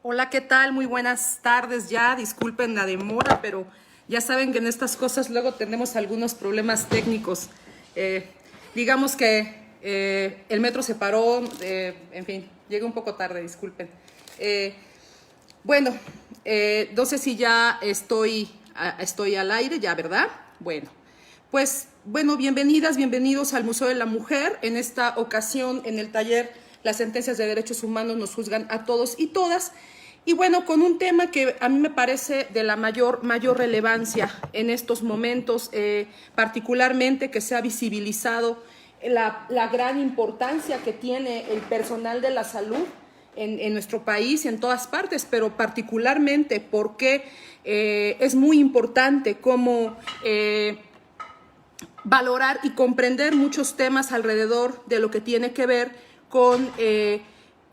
Hola, ¿qué tal? Muy buenas tardes ya. Disculpen la demora, pero ya saben que en estas cosas luego tenemos algunos problemas técnicos. Eh, digamos que el metro se paró, en fin, llegué un poco tarde, disculpen. Eh, bueno, no sé si ya estoy al aire, ya, ¿verdad? Bueno, pues, bienvenidas, bienvenidos al Museo de la Mujer. En esta ocasión, en el taller Las sentencias de derechos humanos nos juzgan a todos y todas. Y bueno, con un tema que a mí me parece de la mayor relevancia en estos momentos, particularmente que se ha visibilizado la gran importancia que tiene el personal de la salud en nuestro país y en todas partes, pero particularmente porque es muy importante cómo valorar y comprender muchos temas alrededor de lo que tiene que ver con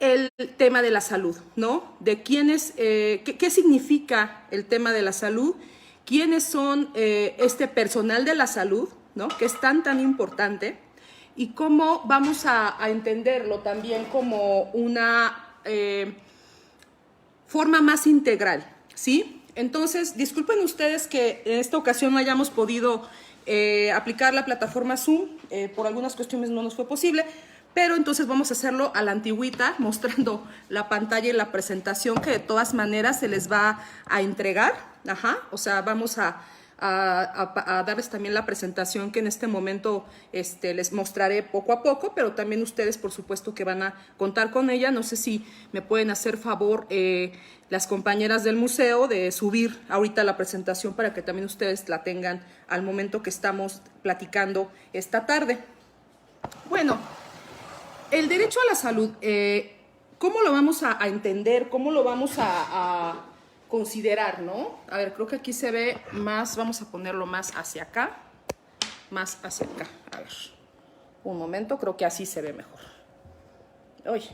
el tema de la salud, ¿no? De quiénes, qué significa el tema de la salud, quiénes son este personal de la salud, ¿no? Que es tan importante, y cómo vamos a entenderlo también como una forma más integral, ¿sí? Entonces, disculpen ustedes que en esta ocasión no hayamos podido aplicar la plataforma Zoom, por algunas cuestiones no nos fue posible, pero entonces vamos a hacerlo a la antigüita, mostrando la pantalla y la presentación que de todas maneras se les va a entregar, o sea, vamos a darles también la presentación que en este momento les mostraré poco a poco, pero también ustedes por supuesto que van a contar con ella. No sé si me pueden hacer favor las compañeras del museo de subir ahorita la presentación para que también ustedes la tengan al momento que estamos platicando esta tarde. Bueno, el derecho a la salud, ¿cómo lo vamos a entender? ¿Cómo lo vamos a considerar, no? A ver, creo que aquí se ve más, vamos a ponerlo más hacia acá, a ver, un momento, creo que así se ve mejor. Oye,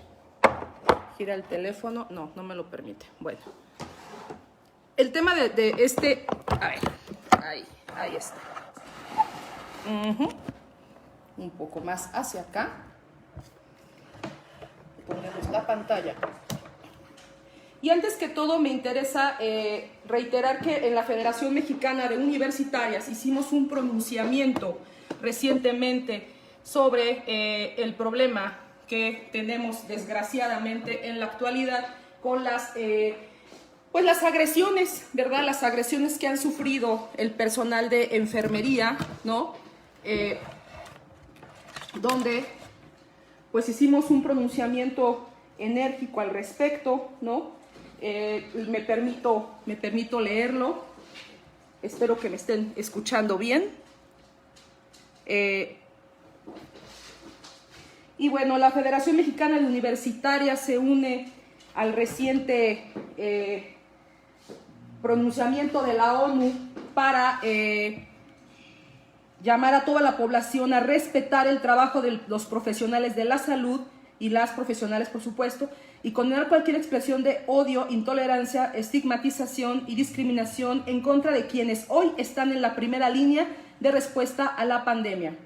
gira el teléfono, no me lo permite. Bueno, el tema de este, a ver, ahí está. Un poco más hacia acá, ponemos la pantalla. Y antes que todo me interesa reiterar que en la Federación Mexicana de Universitarias hicimos un pronunciamiento recientemente sobre el problema que tenemos desgraciadamente en la actualidad con las agresiones, ¿verdad? Las agresiones que han sufrido el personal de enfermería, ¿no? Donde pues hicimos un pronunciamiento enérgico al respecto, ¿no? Me permito leerlo. Espero que me estén escuchando bien. Y bueno, la Federación Mexicana de Universitarias se une al reciente pronunciamiento de la ONU para llamar a toda la población a respetar el trabajo de los profesionales de la salud y las profesionales, por supuesto, y condenar cualquier expresión de odio, intolerancia, estigmatización y discriminación en contra de quienes hoy están en la primera línea de respuesta a la pandemia.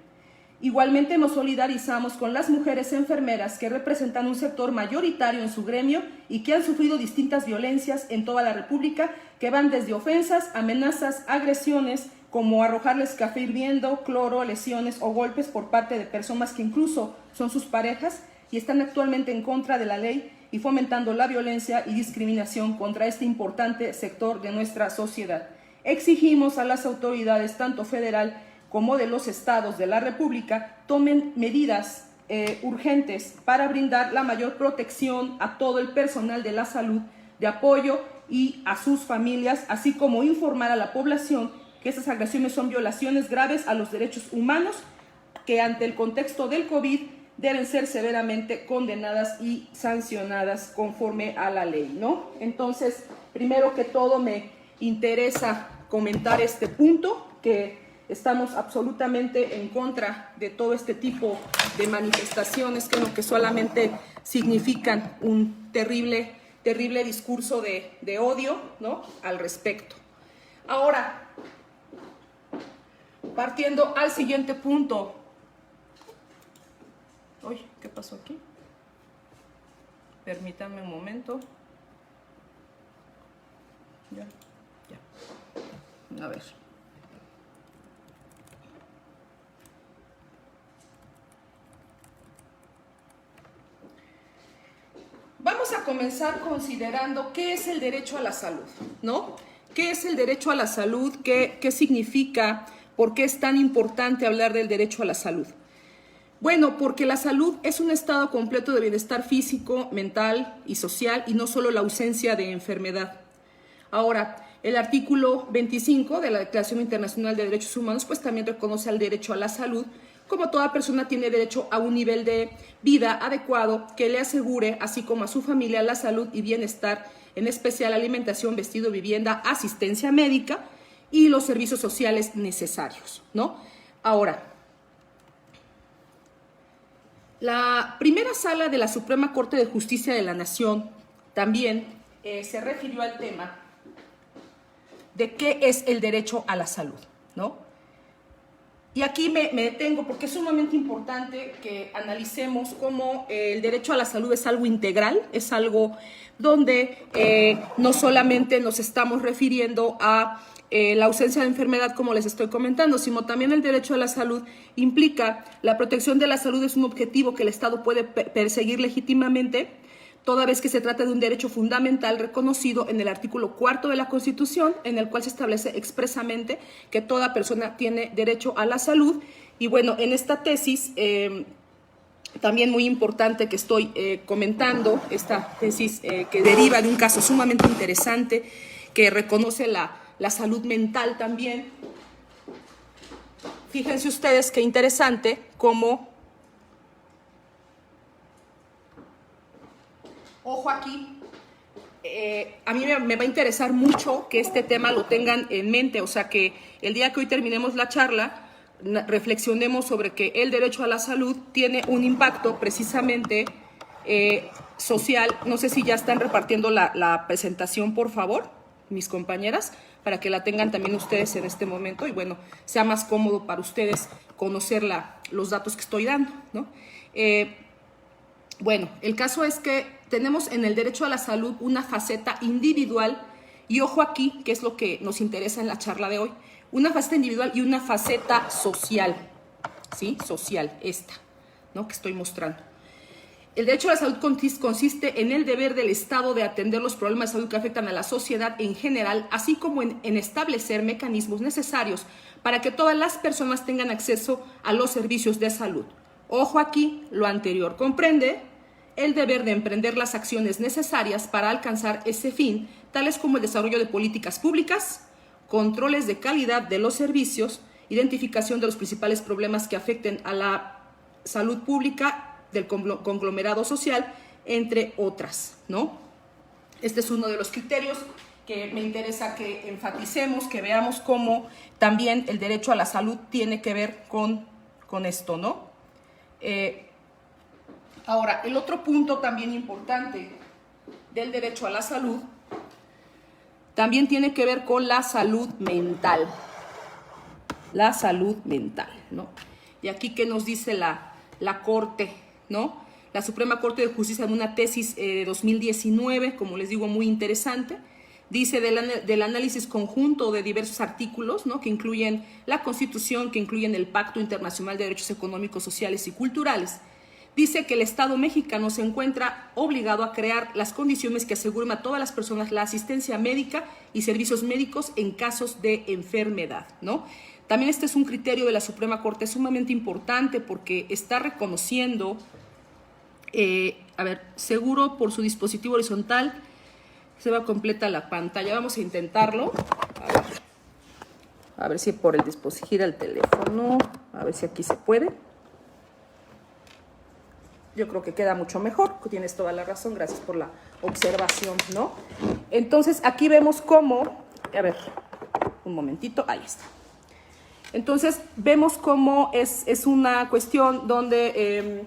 Igualmente nos solidarizamos con las mujeres enfermeras que representan un sector mayoritario en su gremio y que han sufrido distintas violencias en toda la República, que van desde ofensas, amenazas, agresiones, como arrojarles café hirviendo, cloro, lesiones o golpes por parte de personas que incluso son sus parejas y están actualmente en contra de la ley y fomentando la violencia y discriminación contra este importante sector de nuestra sociedad. Exigimos a las autoridades, tanto federal como de los estados de la República, tomen medidas urgentes para brindar la mayor protección a todo el personal de la salud, de apoyo y a sus familias, así como informar a la población que estas agresiones son violaciones graves a los derechos humanos que ante el contexto del COVID deben ser severamente condenadas y sancionadas conforme a la ley, ¿no? Entonces, primero que todo me interesa comentar este punto, que estamos absolutamente en contra de todo este tipo de manifestaciones que solamente significan un terrible discurso de odio, ¿no?, al respecto. Ahora, partiendo al siguiente punto. Uy, ¿qué pasó aquí? Permítanme un momento. Ya, ya. A ver. Vamos a comenzar considerando qué es el derecho a la salud, ¿no? ¿Qué es el derecho a la salud? ¿Qué significa? ¿Por qué es tan importante hablar del derecho a la salud? Bueno, porque la salud es un estado completo de bienestar físico, mental y social, y no solo la ausencia de enfermedad. Ahora, el artículo 25 de la Declaración Internacional de Derechos Humanos pues también reconoce el derecho a la salud, como toda persona tiene derecho a un nivel de vida adecuado que le asegure, así como a su familia, la salud y bienestar, en especial alimentación, vestido, vivienda, asistencia médica y los servicios sociales necesarios, ¿no? Ahora, la primera sala de la Suprema Corte de Justicia de la Nación también se refirió al tema de qué es el derecho a la salud, ¿no? Y aquí me detengo porque es sumamente importante que analicemos cómo el derecho a la salud es algo integral, es algo donde no solamente nos estamos refiriendo a la ausencia de enfermedad, como les estoy comentando, sino también el derecho a la salud implica la protección de la salud. Es un objetivo que el Estado puede perseguir legítimamente, toda vez que se trata de un derecho fundamental reconocido en el artículo 4 de la Constitución, en el cual se establece expresamente que toda persona tiene derecho a la salud. Y bueno, en esta tesis, también muy importante que estoy comentando, esta tesis que deriva de un caso sumamente interesante que reconoce la salud mental también. Fíjense ustedes qué interesante cómo... Ojo aquí, a mí me va a interesar mucho que este tema lo tengan en mente, o sea que el día que hoy terminemos la charla, reflexionemos sobre que el derecho a la salud tiene un impacto precisamente social. No sé si ya están repartiendo la presentación, por favor, mis compañeras, para que la tengan también ustedes en este momento y bueno, sea más cómodo para ustedes conocer los datos que estoy dando, ¿no? Bueno, el caso es que tenemos en el derecho a la salud una faceta individual y ojo aquí, que es lo que nos interesa en la charla de hoy, una faceta individual y una faceta social, ¿sí? Social, esta, ¿no? Que estoy mostrando. El derecho a la salud consiste en el deber del Estado de atender los problemas de salud que afectan a la sociedad en general, así como en establecer mecanismos necesarios para que todas las personas tengan acceso a los servicios de salud. Ojo aquí, lo anterior comprende el deber de emprender las acciones necesarias para alcanzar ese fin, tales como el desarrollo de políticas públicas, controles de calidad de los servicios, identificación de los principales problemas que afecten a la salud pública del conglomerado social, entre otras, ¿no? Este es uno de los criterios que me interesa que enfaticemos, que veamos cómo también el derecho a la salud tiene que ver con esto, ¿no? Ahora, el otro punto también importante del derecho a la salud también tiene que ver con la salud mental. La salud mental, ¿no? Y aquí, ¿qué nos dice la Corte, ¿no? La Suprema Corte de Justicia, en una tesis de 2019, como les digo, muy interesante, dice del análisis conjunto de diversos artículos, ¿no? Que incluyen la Constitución, que incluyen el Pacto Internacional de Derechos Económicos, Sociales y Culturales. Dice que el Estado mexicano se encuentra obligado a crear las condiciones que aseguren a todas las personas la asistencia médica y servicios médicos en casos de enfermedad, ¿no? También este es un criterio de la Suprema Corte sumamente importante porque está reconociendo, seguro por su dispositivo horizontal, se va completa la pantalla. Vamos a intentarlo. A ver si por el dispositivo gira el teléfono, a ver si aquí se puede. Yo creo que queda mucho mejor, tienes toda la razón, gracias por la observación, ¿no? Entonces, aquí vemos cómo, a ver, un momentito, ahí está. Entonces, vemos cómo es una cuestión donde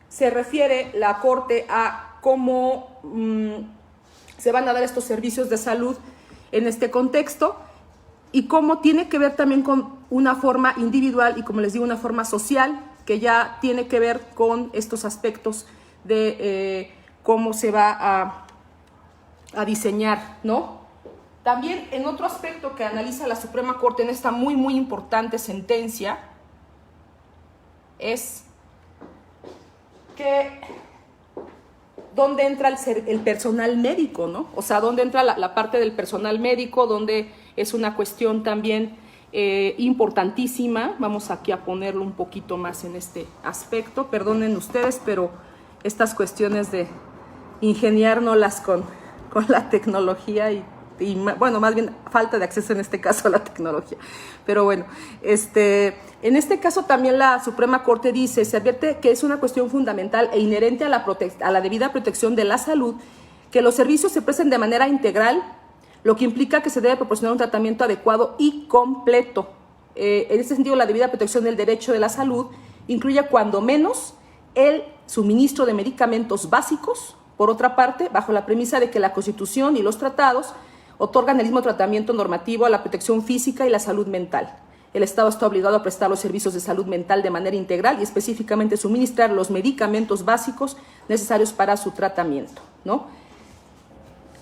se refiere la Corte a cómo se van a dar estos servicios de salud en este contexto y cómo tiene que ver también con una forma individual y, como les digo, una forma social, que ya tiene que ver con estos aspectos de cómo se va a diseñar, ¿no? También en otro aspecto que analiza la Suprema Corte en esta muy importante sentencia es que dónde entra el personal médico, ¿no? O sea, dónde entra la parte del personal médico, donde es una cuestión también importantísima. Vamos aquí a ponerlo un poquito más en este aspecto. Perdonen ustedes, pero estas cuestiones de ingeniárnoslas con la tecnología y bueno, más bien falta de acceso en este caso a la tecnología. Pero bueno, en este caso también la Suprema Corte dice, se advierte que es una cuestión fundamental e inherente a la debida protección de la salud, que los servicios se presten de manera integral, lo que implica que se debe proporcionar un tratamiento adecuado y completo. En este sentido, la debida protección del derecho de la salud incluye cuando menos el suministro de medicamentos básicos, por otra parte, bajo la premisa de que la Constitución y los tratados otorgan el mismo tratamiento normativo a la protección física y la salud mental. El Estado está obligado a prestar los servicios de salud mental de manera integral y específicamente suministrar los medicamentos básicos necesarios para su tratamiento, ¿no?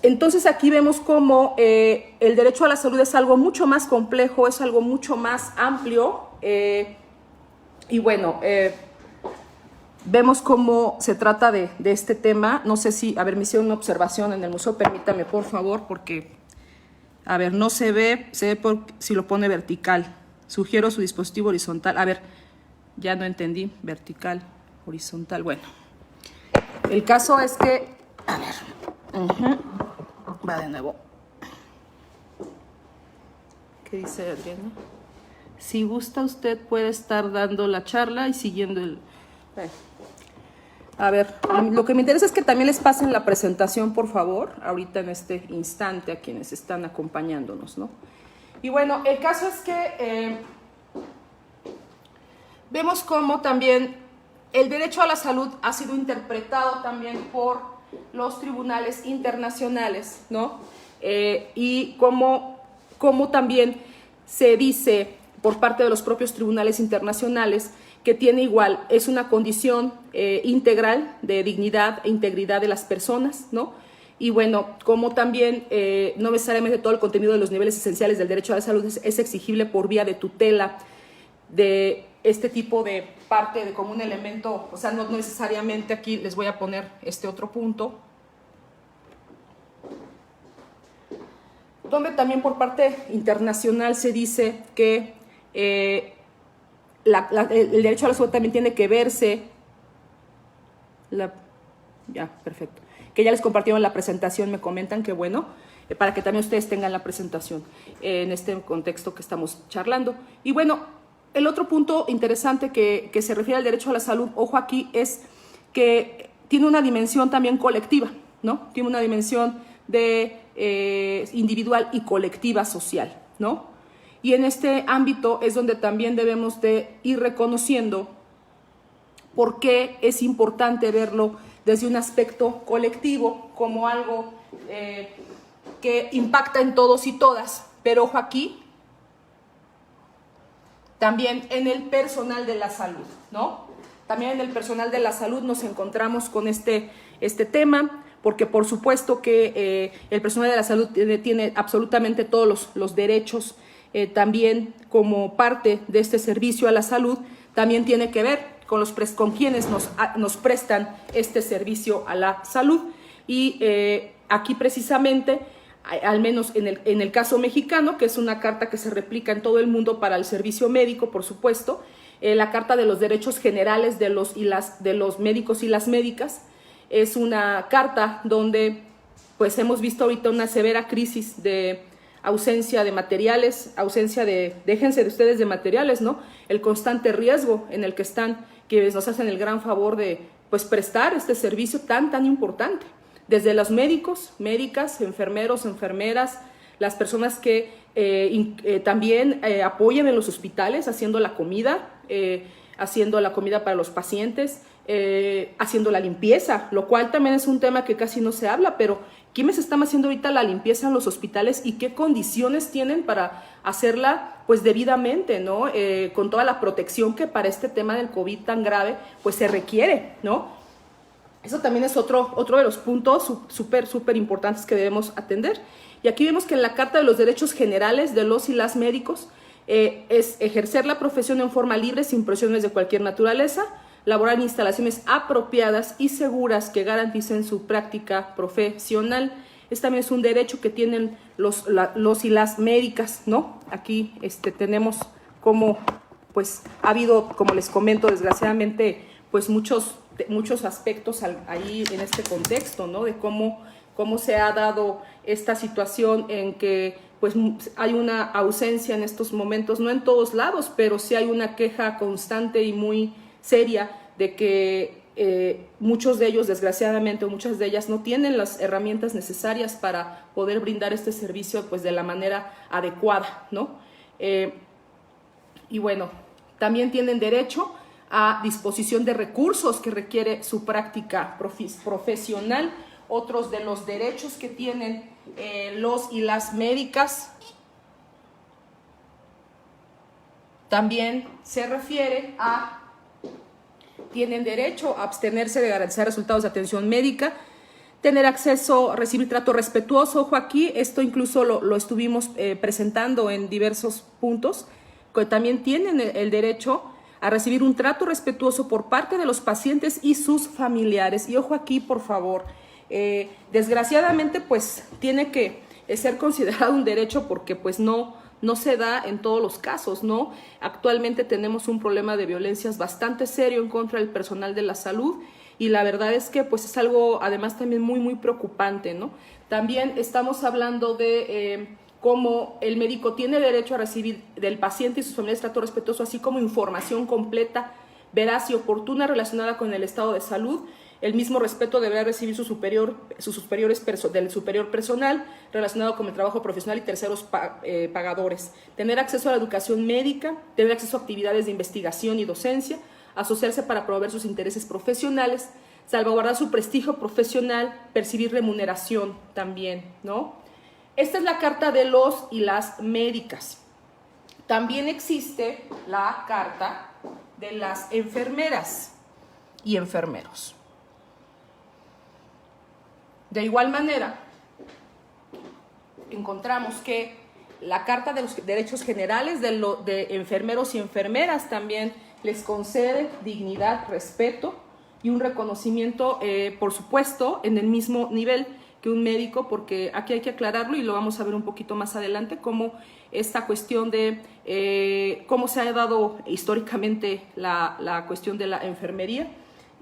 Entonces aquí vemos cómo el derecho a la salud es algo mucho más complejo, es algo mucho más amplio y bueno, vemos cómo se trata de este tema. No sé si, a ver, me hicieron una observación en el museo, permítame por favor, porque, a ver, no se ve si lo pone vertical. Sugiero su dispositivo horizontal. A ver, ya no entendí, vertical, horizontal, bueno. El caso es que, a ver, va de nuevo. ¿Qué dice Adriana? Si gusta usted puede estar dando la charla y siguiendo el... Bueno. A ver, lo que me interesa es que también les pasen la presentación, por favor, ahorita en este instante a quienes están acompañándonos, ¿no? Y bueno, el caso es que vemos cómo también el derecho a la salud ha sido interpretado también por los tribunales internacionales, ¿no? Y cómo también se dice por parte de los propios tribunales internacionales que tiene igual, es una condición integral de dignidad e integridad de las personas, ¿no? Y bueno, como también no necesariamente todo el contenido de los niveles esenciales del derecho a la salud es exigible por vía de tutela de este tipo de parte como un elemento, o sea, no necesariamente aquí les voy a poner este otro punto, donde también por parte internacional se dice que el derecho a la salud también tiene que verse, ya, perfecto, que ya les compartieron la presentación, me comentan que bueno, para que también ustedes tengan la presentación en este contexto que estamos charlando. Y bueno, el otro punto interesante que se refiere al derecho a la salud, ojo aquí, es que tiene una dimensión también colectiva, ¿no? Tiene una dimensión de individual y colectiva social, ¿no? Y en este ámbito es donde también debemos de ir reconociendo por qué es importante verlo desde un aspecto colectivo, como algo que impacta en todos y todas. Pero ojo aquí, también en el personal de la salud, ¿no? También en el personal de la salud nos encontramos con este tema, porque por supuesto que el personal de la salud tiene absolutamente todos los derechos. También como parte de este servicio a la salud, también tiene que ver con quienes nos prestan este servicio a la salud. Y aquí precisamente, al menos en el caso mexicano, que es una carta que se replica en todo el mundo para el servicio médico, por supuesto, la Carta de los Derechos Generales de los médicos y las médicas, es una carta donde pues hemos visto ahorita una severa crisis de ausencia de materiales, déjense de ustedes de materiales, ¿no? El constante riesgo en el que están, que nos hacen el gran favor de pues prestar este servicio tan importante. Desde los médicos, médicas, enfermeros, enfermeras, las personas que también apoyan en los hospitales haciendo la comida para los pacientes, haciendo la limpieza, lo cual también es un tema que casi no se habla, pero ¿quiénes están haciendo ahorita la limpieza en los hospitales y qué condiciones tienen para hacerla pues debidamente, ¿no? Con toda la protección que para este tema del COVID tan grave pues se requiere, ¿no? Eso también es otro de los puntos súper importantes que debemos atender. Y aquí vemos que en la Carta de los Derechos Generales de los y las médicos es ejercer la profesión en forma libre, sin presiones de cualquier naturaleza, laborar en instalaciones apropiadas y seguras que garanticen su práctica profesional. Este también es un derecho que tienen los y las médicas, ¿no? Aquí tenemos como, pues, ha habido, como les comento, desgraciadamente, pues, muchos aspectos ahí en este contexto, ¿no? De cómo se ha dado esta situación en que, pues, hay una ausencia en estos momentos, no en todos lados, pero sí hay una queja constante y muy seria de que muchos de ellos, desgraciadamente, o muchas de ellas no tienen las herramientas necesarias para poder brindar este servicio, pues, de la manera adecuada, ¿no? Y bueno, también tienen derecho a disposición de recursos que requiere su práctica profesional. Otros de los derechos que tienen los y las médicas también se refiere a: tienen derecho a abstenerse de garantizar resultados de atención médica, tener acceso a recibir trato respetuoso. Ojo aquí, esto incluso lo estuvimos presentando en diversos puntos, que también tienen el derecho a recibir un trato respetuoso por parte de los pacientes y sus familiares. Y ojo aquí, por favor, desgraciadamente, pues, tiene que ser considerado un derecho porque, pues, no se da en todos los casos, ¿no? Actualmente tenemos un problema de violencias bastante serio en contra del personal de la salud, y la verdad es que, pues, es algo además también muy preocupante, ¿no? También estamos hablando de cómo el médico tiene derecho a recibir del paciente y sus familiares trato respetuoso, así como información completa, veraz y oportuna relacionada con el estado de salud. El mismo respeto deberá recibir sus superiores del superior personal relacionado con el trabajo profesional y terceros pagadores. Tener acceso a la educación médica, tener acceso a actividades de investigación y docencia, asociarse para promover sus intereses profesionales, salvaguardar su prestigio profesional, percibir remuneración también, ¿no? Esta es la Carta de los y las médicas. También existe la Carta de las enfermeras y enfermeros. De igual manera, encontramos que la Carta de los Derechos Generales de enfermeros y enfermeras también les concede dignidad, respeto y un reconocimiento, por supuesto, en el mismo nivel que un médico, porque aquí hay que aclararlo y lo vamos a ver un poquito más adelante, cómo esta cuestión de cómo se ha dado históricamente la cuestión de la enfermería,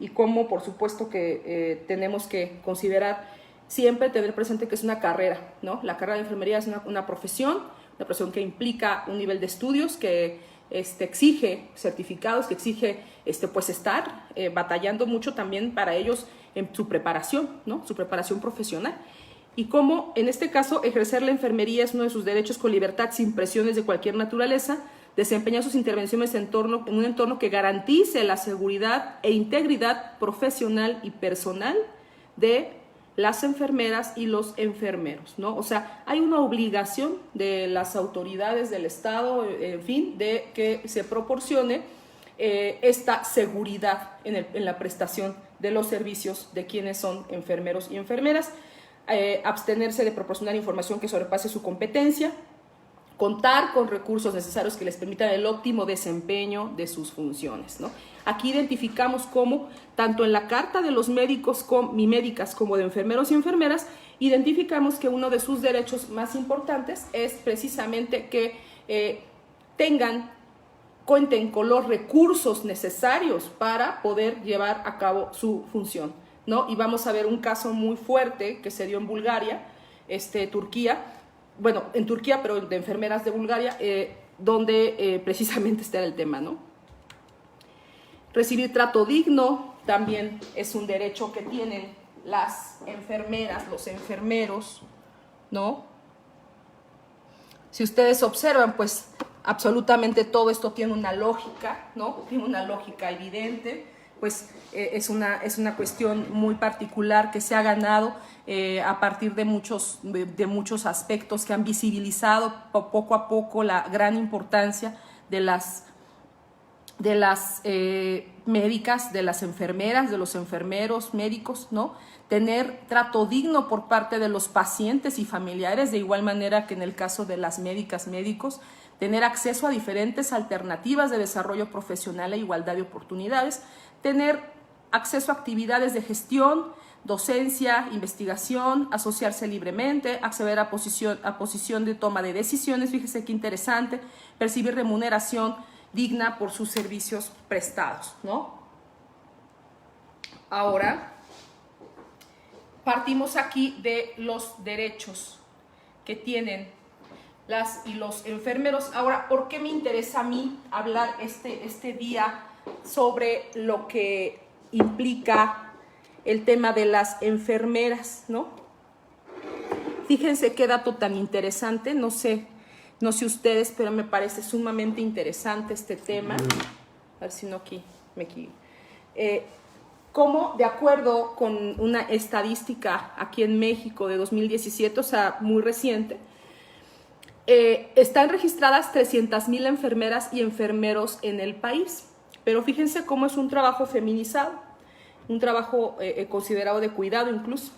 y cómo, por supuesto, que tenemos que considerar siempre, tener presente que es una carrera, ¿no? La carrera de enfermería es una profesión que implica un nivel de estudios, que exige certificados, que exige pues estar batallando mucho también para ellos en su preparación, ¿no? Su preparación profesional. Y cómo, en este caso, ejercer la enfermería es uno de sus derechos con libertad, sin presiones de cualquier naturaleza, desempeñar sus intervenciones en un entorno que garantice la seguridad e integridad profesional y personal de las enfermeras y los enfermeros, ¿no? O sea, hay una obligación de las autoridades del Estado, en fin, de que se proporcione esta seguridad en la prestación de los servicios de quienes son enfermeros y enfermeras, abstenerse de proporcionar información que sobrepase su competencia, contar con recursos necesarios que les permitan el óptimo desempeño de sus funciones, ¿no? Aquí identificamos cómo, tanto en la Carta de los médicos y médicas como de enfermeros y enfermeras, identificamos que uno de sus derechos más importantes es precisamente que cuenten con los recursos necesarios para poder llevar a cabo su función, ¿no? Y vamos a ver un caso muy fuerte que se dio en Bulgaria, Turquía, bueno, en Turquía, pero de enfermeras de Bulgaria, donde precisamente este era el tema, ¿no? Recibir trato digno también es un derecho que tienen las enfermeras, los enfermeros, ¿no? Si ustedes observan, pues absolutamente todo esto tiene una lógica, ¿no? Tiene una lógica evidente, pues es una cuestión muy particular que se ha ganado a partir de muchos aspectos que han visibilizado poco a poco la gran importancia de las médicas, de las enfermeras, de los enfermeros, médicos, ¿no? Tener trato digno por parte de los pacientes y familiares, de igual manera que en el caso de las médicas, médicos, tener acceso a diferentes alternativas de desarrollo profesional e igualdad de oportunidades, tener acceso a actividades de gestión, docencia, investigación, asociarse libremente, acceder a posición de toma de decisiones, fíjese qué interesante, percibir remuneración digna por sus servicios prestados, ¿no? Ahora, partimos aquí de los derechos que tienen las y los enfermeros. Ahora, ¿por qué me interesa a mí hablar este día sobre lo que implica el tema de las enfermeras, ¿no? Fíjense qué dato tan interesante, no sé ustedes, pero me parece sumamente interesante este tema. A ver si no aquí me equivoco. Cómo, de acuerdo con una estadística aquí en México de 2017, o sea, muy reciente, están registradas 300,000 enfermeras y enfermeros en el país, pero fíjense cómo es un trabajo feminizado, un trabajo considerado de cuidado incluso.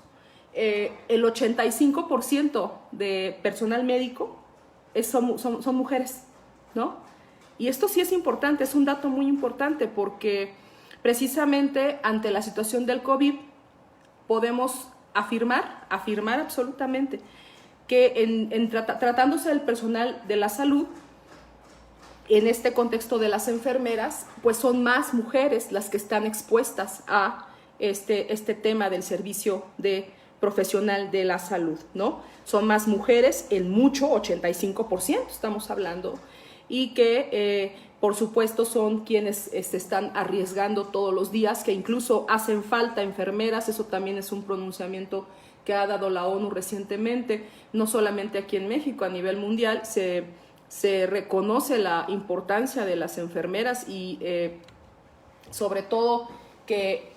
El 85% de personal médico son mujeres, ¿no? Y esto sí es importante, es un dato muy importante porque precisamente ante la situación del COVID podemos afirmar absolutamente que tratándose del personal de la salud, en este contexto de las enfermeras, pues son más mujeres las que están expuestas a este tema del servicio profesional de la salud, ¿no? Son más mujeres, en mucho, 85% estamos hablando, y que por supuesto son quienes se están arriesgando todos los días, que incluso hacen falta enfermeras. Eso también es un pronunciamiento que ha dado la ONU recientemente, no solamente aquí en México, a nivel mundial se reconoce la importancia de las enfermeras y sobre todo que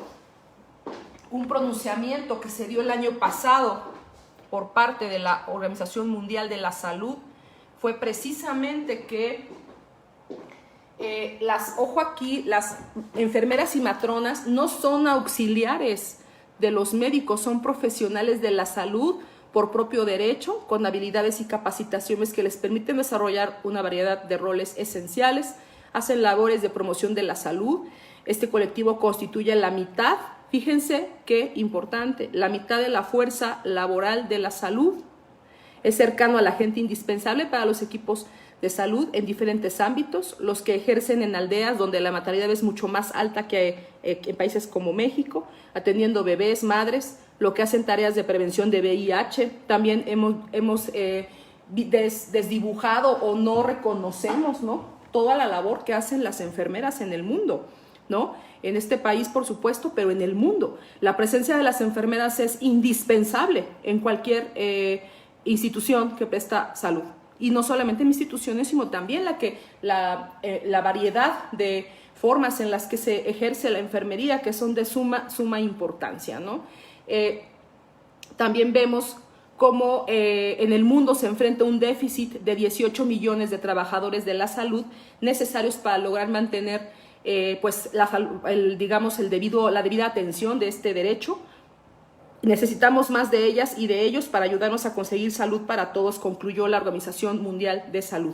un pronunciamiento que se dio el año pasado por parte de la Organización Mundial de la Salud fue precisamente que las enfermeras y matronas no son auxiliares de los médicos, son profesionales de la salud por propio derecho, con habilidades y capacitaciones que les permiten desarrollar una variedad de roles esenciales, hacen labores de promoción de la salud. Este colectivo constituye la mitad, fíjense qué importante, la mitad de la fuerza laboral de la salud. Es cercano a la gente, indispensable para los equipos de salud en diferentes ámbitos, los que ejercen en aldeas donde la mortalidad es mucho más alta que en países como México, atendiendo bebés, madres, lo que hacen tareas de prevención de VIH. También hemos desdibujado o no reconocemos, ¿no?, toda la labor que hacen las enfermeras en el mundo, ¿no? En este país, por supuesto, pero en el mundo. La presencia de las enfermeras es indispensable en cualquier institución que presta salud. Y no solamente en instituciones, sino también la variedad de formas en las que se ejerce la enfermería, que son de suma importancia, ¿no? También vemos cómo en el mundo se enfrenta un déficit de 18 millones de trabajadores de la salud necesarios para lograr mantener la debida atención de este derecho. Necesitamos más de ellas y de ellos para ayudarnos a conseguir salud para todos, concluyó la Organización Mundial de Salud.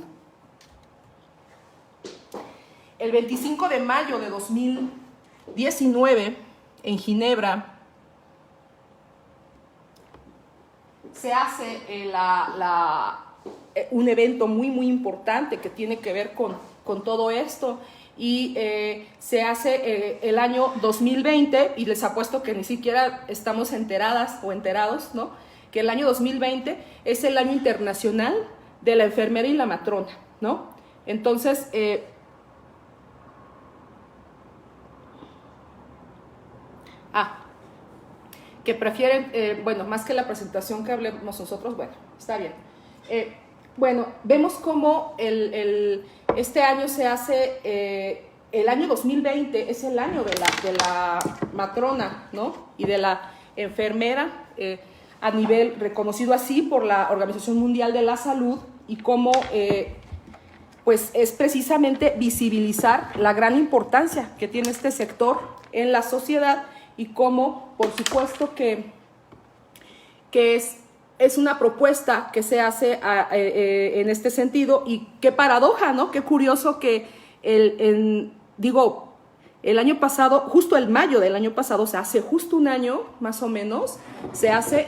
El 25 de mayo de 2019, en Ginebra, se hace un evento muy importante que tiene que ver con todo esto. Y se hace el año 2020, y les apuesto que ni siquiera estamos enteradas o enterados, ¿no?, que el año 2020 es el año internacional de la enfermera y la matrona, ¿no? Entonces, que prefieren, más que la presentación que hablemos nosotros, bueno, está bien. Vemos cómo este año se hace, el año 2020 es el año de la matrona, ¿no?, y de la enfermera, a nivel reconocido así por la Organización Mundial de la Salud, y cómo pues es precisamente visibilizar la gran importancia que tiene este sector en la sociedad y cómo, por supuesto, que es una propuesta que se hace en este sentido. Y qué paradoja, ¿no? Qué curioso que el año pasado, justo el mayo del año pasado, o sea, hace justo un año más o menos, se hace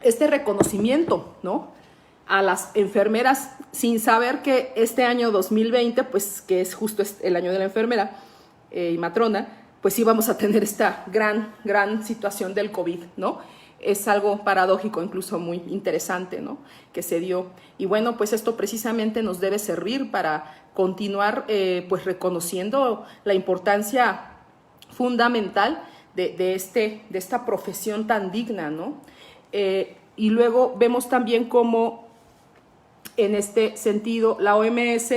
este reconocimiento, ¿no?, a las enfermeras, sin saber que este año 2020, pues que es justo el año de la enfermera y matrona, pues íbamos a tener esta gran situación del COVID, ¿no? Es algo paradójico, incluso muy interesante, ¿no?, que se dio. Y bueno, pues esto precisamente nos debe servir para continuar pues reconociendo la importancia fundamental de esta profesión tan digna, ¿no? Y luego vemos también cómo en este sentido la OMS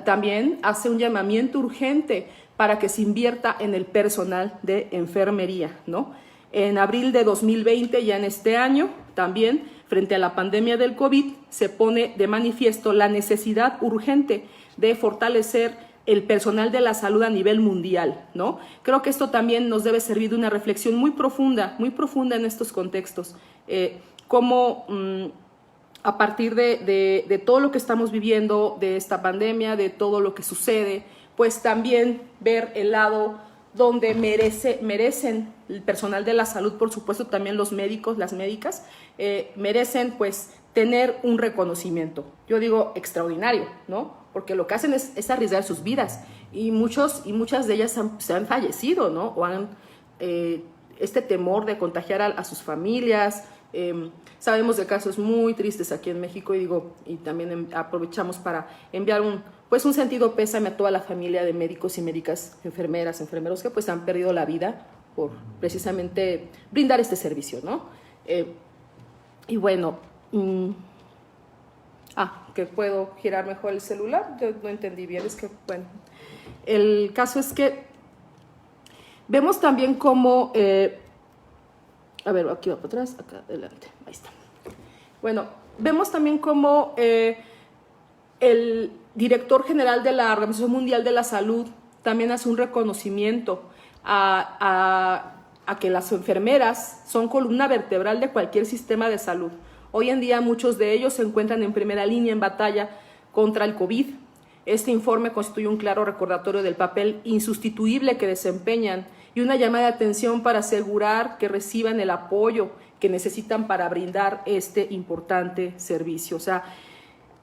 también hace un llamamiento urgente para que se invierta en el personal de enfermería, ¿no? En abril de 2020, ya en este año, también frente a la pandemia del COVID, se pone de manifiesto la necesidad urgente de fortalecer el personal de la salud a nivel mundial, ¿no? Creo que esto también nos debe servir de una reflexión muy profunda en estos contextos. Cómo a partir de todo lo que estamos viviendo, de esta pandemia, de todo lo que sucede, pues también ver el lado donde merecen el personal de la salud, por supuesto también los médicos, las médicas, merecen pues tener un reconocimiento, yo digo extraordinario, ¿no? Porque lo que hacen es arriesgar sus vidas y muchas de ellas se han fallecido, ¿no? O han este temor de contagiar a sus familias. Sabemos de casos muy tristes aquí en México y también aprovechamos para enviar un sentido pésame a toda la familia de médicos y médicas, enfermeras, enfermeros que pues han perdido la vida por precisamente brindar este servicio, ¿no? Y bueno, que puedo girar mejor el celular, yo no entendí bien, es que bueno, el caso es que vemos también cómo a ver, aquí va para atrás, acá adelante, ahí está. Bueno, vemos también cómo el director general de la Organización Mundial de la Salud también hace un reconocimiento a que las enfermeras son columna vertebral de cualquier sistema de salud. Hoy en día muchos de ellos se encuentran en primera línea en batalla contra el COVID. Este informe constituye un claro recordatorio del papel insustituible que desempeñan y una llamada de atención para asegurar que reciban el apoyo que necesitan para brindar este importante servicio. O sea,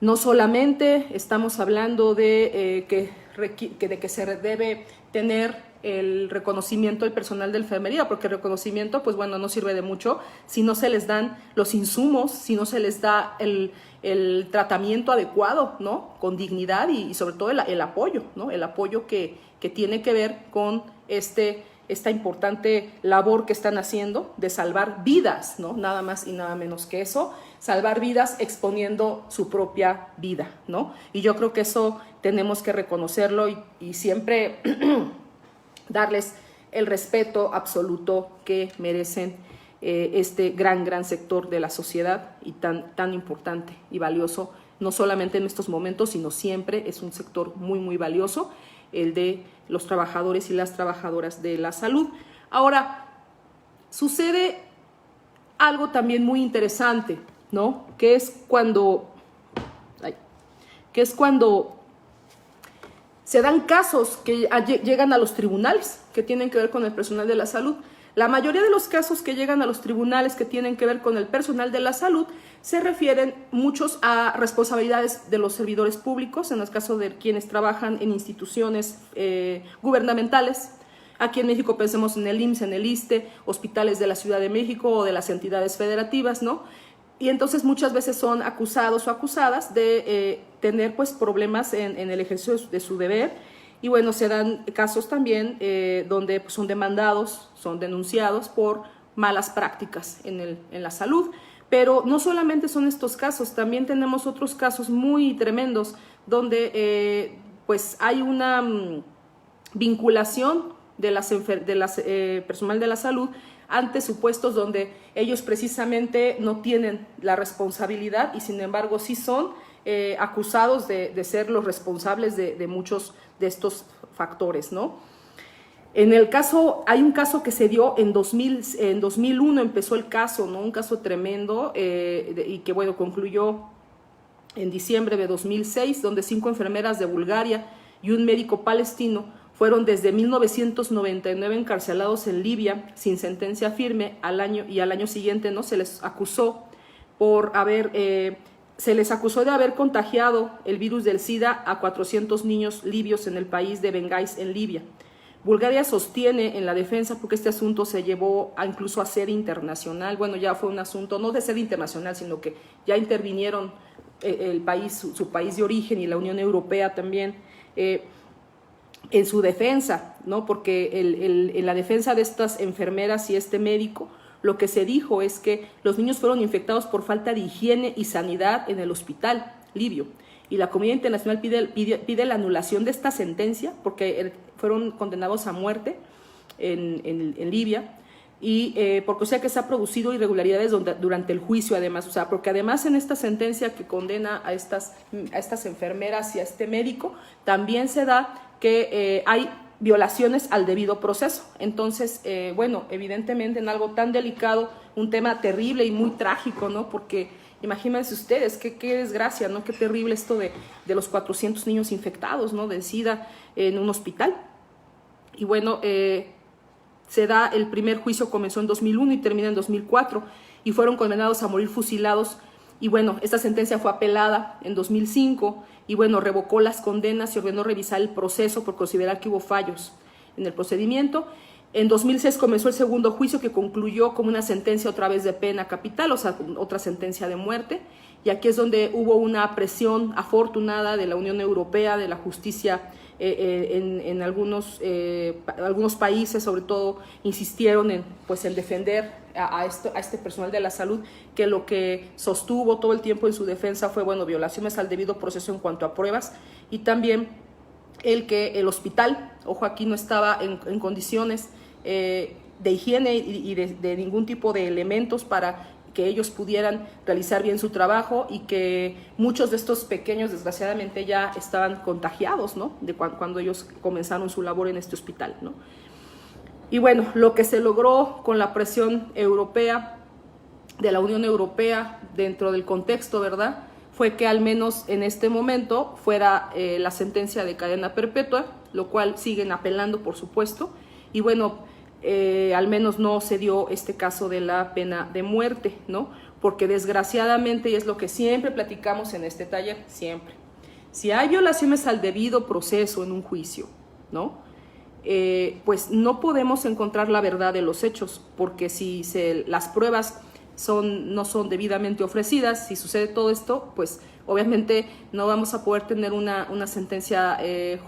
no solamente estamos hablando de que se debe tener el reconocimiento del personal de enfermería, porque el reconocimiento, pues bueno, no sirve de mucho si no se les dan los insumos, si no se les da el tratamiento adecuado, ¿no?, con dignidad y sobre todo el apoyo, ¿no?, el apoyo que tiene que ver con esta importante labor que están haciendo de salvar vidas, ¿no?, nada más y nada menos que eso, salvar vidas exponiendo su propia vida, ¿no? Y yo creo que eso tenemos que reconocerlo y siempre darles el respeto absoluto que merecen este gran sector de la sociedad y tan importante y valioso, no solamente en estos momentos, sino siempre. Es un sector muy valioso, el de los trabajadores y las trabajadoras de la salud. Ahora, sucede algo también muy interesante, ¿no?, que es cuando se dan casos que llegan a los tribunales que tienen que ver con el personal de la salud. La mayoría de los casos que llegan a los tribunales que tienen que ver con el personal de la salud se refieren muchos a responsabilidades de los servidores públicos, en el caso de quienes trabajan en instituciones gubernamentales. Aquí en México pensemos en el IMSS, en el ISSSTE, hospitales de la Ciudad de México o de las entidades federativas, ¿no? Y entonces muchas veces son acusados o acusadas de tener pues problemas en el ejercicio de su deber. Y bueno, se dan casos también donde pues, son demandados, son denunciados por malas prácticas en la salud. Pero no solamente son estos casos, también tenemos otros casos muy tremendos donde pues hay una vinculación de las personal de la salud ante supuestos donde ellos precisamente no tienen la responsabilidad y sin embargo sí son acusados de ser los responsables de muchos de estos factores, ¿no? En el caso, hay un caso que se dio en 2001, empezó el caso, ¿no? Un caso tremendo y que, bueno, concluyó en diciembre de 2006, donde 5 enfermeras de Bulgaria y un médico palestino fueron desde 1999 encarcelados en Libia sin sentencia firme y al año siguiente, ¿no? Se les acusó de haber contagiado el virus del SIDA a 400 niños libios en el país de Benghazi, en Libia. Bulgaria sostiene en la defensa, porque este asunto se llevó incluso a sede internacional, bueno, ya fue un asunto no de sede internacional, sino que ya intervinieron el país, su país de origen y la Unión Europea también, en su defensa, ¿no? Porque en la defensa de estas enfermeras y este médico, lo que se dijo es que los niños fueron infectados por falta de higiene y sanidad en el hospital libio. Y la comunidad internacional pide la anulación de esta sentencia porque fueron condenados a muerte en Libia y porque o sea que se ha producido irregularidades durante el juicio además, o sea, porque además en esta sentencia que condena a estas enfermeras y a este médico, también se da que hay violaciones al debido proceso. Entonces, bueno, evidentemente en algo tan delicado, un tema terrible y muy trágico, ¿no? Porque imagínense ustedes, qué desgracia, ¿no? Qué terrible esto de los 400 niños infectados, ¿no? De SIDA en un hospital. Y bueno, se da el primer juicio, comenzó en 2001 y termina en 2004, y fueron condenados a morir fusilados. Y bueno, esta sentencia fue apelada en 2005, y bueno, revocó las condenas y ordenó revisar el proceso por considerar que hubo fallos en el procedimiento. En 2006 comenzó el segundo juicio, que concluyó como una sentencia otra vez de pena capital, o sea, otra sentencia de muerte. Y aquí es donde hubo una presión afortunada de la Unión Europea, de la justicia en algunos países, sobre todo, insistieron en defender a este personal de la salud, que lo que sostuvo todo el tiempo en su defensa fue, bueno, violaciones al debido proceso en cuanto a pruebas, y también que el hospital, ojo, aquí no estaba en condiciones de higiene y de ningún tipo de elementos para que ellos pudieran realizar bien su trabajo, y que muchos de estos pequeños desgraciadamente ya estaban contagiados, ¿no? De cuando ellos comenzaron su labor en este hospital, ¿no? Y bueno, lo que se logró con la presión europea, de la Unión Europea, dentro del contexto, ¿verdad?, fue que al menos en este momento fuera la sentencia de cadena perpetua, lo cual siguen apelando, por supuesto, y bueno, al menos no se dio este caso de la pena de muerte, ¿no? Porque desgraciadamente, y es lo que siempre platicamos en este taller, siempre, si hay violaciones al debido proceso en un juicio, ¿no? Pues no podemos encontrar la verdad de los hechos, porque si las pruebas no son debidamente ofrecidas, si sucede todo esto, pues obviamente no vamos a poder tener una sentencia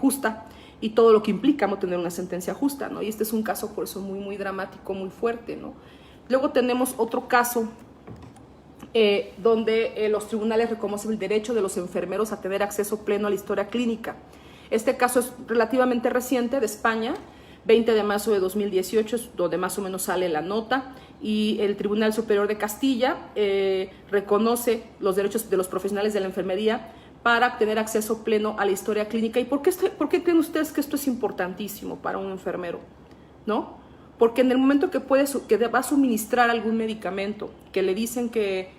justa, y todo lo que implica no tener una sentencia justa, ¿no? Y este es un caso por eso muy, muy dramático, muy fuerte, ¿no? Luego tenemos otro caso donde los tribunales reconocen el derecho de los enfermeros a tener acceso pleno a la historia clínica. Este caso es relativamente reciente, de España, 20 de marzo de 2018, donde más o menos sale la nota, y el Tribunal Superior de Castilla reconoce los derechos de los profesionales de la enfermería para tener acceso pleno a la historia clínica. ¿Y por qué creen ustedes que esto es importantísimo para un enfermero? ¿No? Porque en el momento que va a suministrar algún medicamento, que le dicen que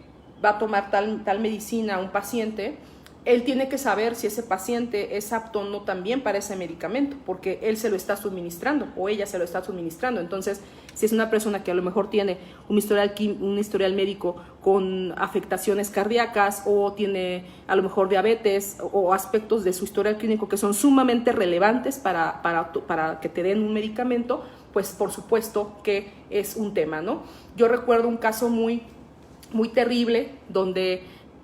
va a tomar tal medicina a un paciente, él tiene que saber si ese paciente es apto o no también para ese medicamento, porque él se lo está suministrando o ella se lo está suministrando. Entonces, si es una persona que a lo mejor tiene un historial médico con afectaciones cardíacas, o tiene a lo mejor diabetes, o aspectos de su historial clínico que son sumamente relevantes para que te den un medicamento, pues por supuesto que es un tema, ¿no? Yo recuerdo un caso muy, muy terrible donde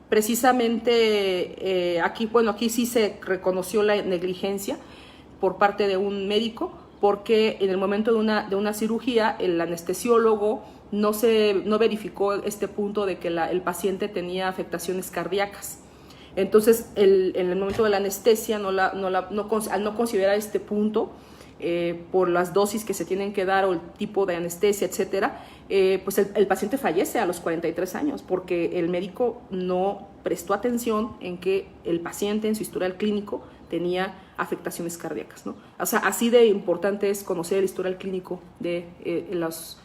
precisamente aquí sí se reconoció la negligencia por parte de un médico, porque en el momento de una cirugía el anestesiólogo no verificó este punto de que el paciente tenía afectaciones cardíacas. Entonces, en el momento de la anestesia, al no considerar este punto, por las dosis que se tienen que dar o el tipo de anestesia, etcétera, pues el paciente fallece a los 43 años porque el médico no prestó atención en que el paciente en su historial clínico tenía afectaciones cardíacas, ¿no? O sea, así de importante es conocer el historial clínico de los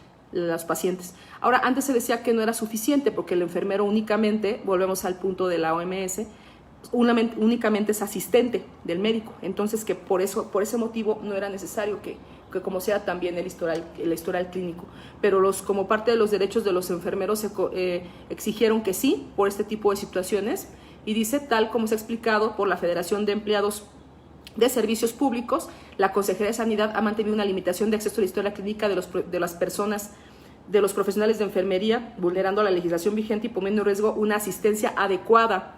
pacientes. Ahora, antes se decía que no era suficiente porque el enfermero únicamente, volvemos al punto de la OMS, únicamente es asistente del médico, entonces que por ese motivo no era necesario que como sea también el historial clínico, pero como parte de los derechos de los enfermeros se exigieron que sí por este tipo de situaciones, y dice, tal como se ha explicado por la Federación de Empleados de Servicios Públicos, la Consejería de Sanidad ha mantenido una limitación de acceso a la historia clínica de las personas, de los profesionales de enfermería, vulnerando la legislación vigente y poniendo en riesgo una asistencia adecuada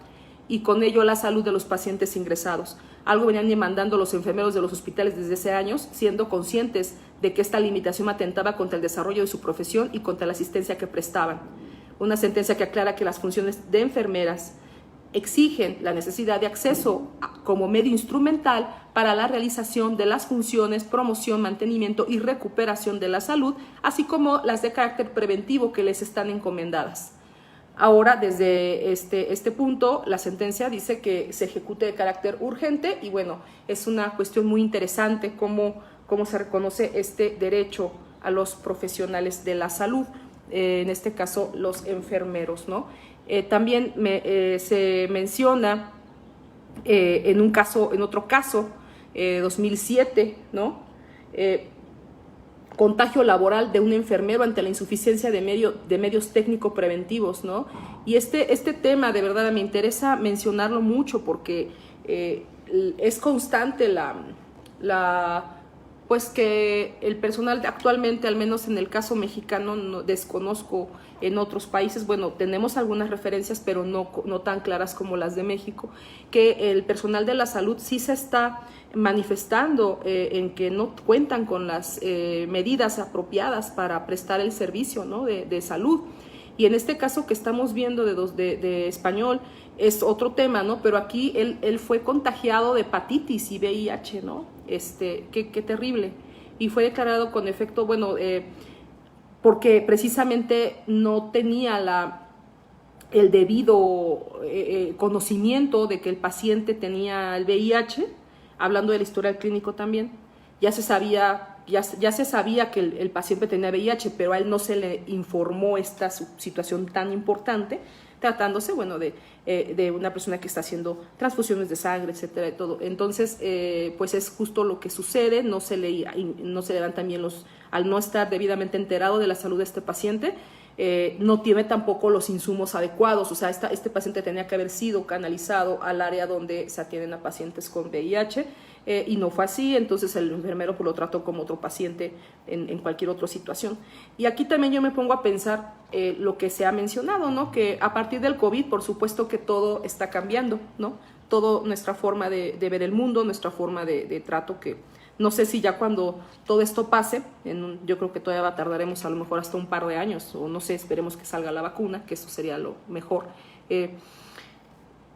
y con ello la salud de los pacientes ingresados. Algo venían demandando los enfermeros de los hospitales desde hace años, siendo conscientes de que esta limitación atentaba contra el desarrollo de su profesión y contra la asistencia que prestaban. Una sentencia que aclara que las funciones de enfermeras exigen la necesidad de acceso como medio instrumental para la realización de las funciones, promoción, mantenimiento y recuperación de la salud, así como las de carácter preventivo que les están encomendadas. Ahora, desde este punto, la sentencia dice que se ejecute de carácter urgente y bueno, es una cuestión muy interesante cómo se reconoce este derecho a los profesionales de la salud, en este caso los enfermeros, ¿no? También se menciona en otro caso, 2007, ¿no? Contagio laboral de un enfermero ante la insuficiencia de medios técnicos preventivos, ¿no? Y este tema de verdad me interesa mencionarlo mucho porque es constante pues que el personal actualmente, al menos en el caso mexicano, no desconozco en otros países, bueno, tenemos algunas referencias, pero no tan claras como las de México, que el personal de la salud sí se está manifestando en que no cuentan con las medidas apropiadas para prestar el servicio, ¿no? de salud. Y en este caso que estamos viendo de Español es otro tema, ¿no? Pero aquí él fue contagiado de hepatitis y VIH, ¿no? Qué terrible. Y fue declarado con efecto, bueno, porque precisamente no tenía el debido conocimiento de que el paciente tenía el VIH, hablando del historial clínico también, ya se sabía que el paciente tenía VIH, pero a él no se le informó esta situación tan importante, tratándose, bueno, de una persona que está haciendo transfusiones de sangre, etcétera, y todo. Entonces, pues es justo lo que sucede, no se le dan también al no estar debidamente enterado de la salud de este paciente, no tiene tampoco los insumos adecuados, o sea, este paciente tenía que haber sido canalizado al área donde se atienden a pacientes con VIH, y no fue así, entonces el enfermero pues lo trató como otro paciente en cualquier otra situación. Y aquí también yo me pongo a pensar lo que se ha mencionado, ¿no? Que a partir del COVID, por supuesto que todo está cambiando, ¿no? Toda nuestra forma de ver el mundo, nuestra forma de trato, que no sé si ya cuando todo esto pase, yo creo que todavía tardaremos a lo mejor hasta un par de años, o no sé, esperemos que salga la vacuna, que eso sería lo mejor.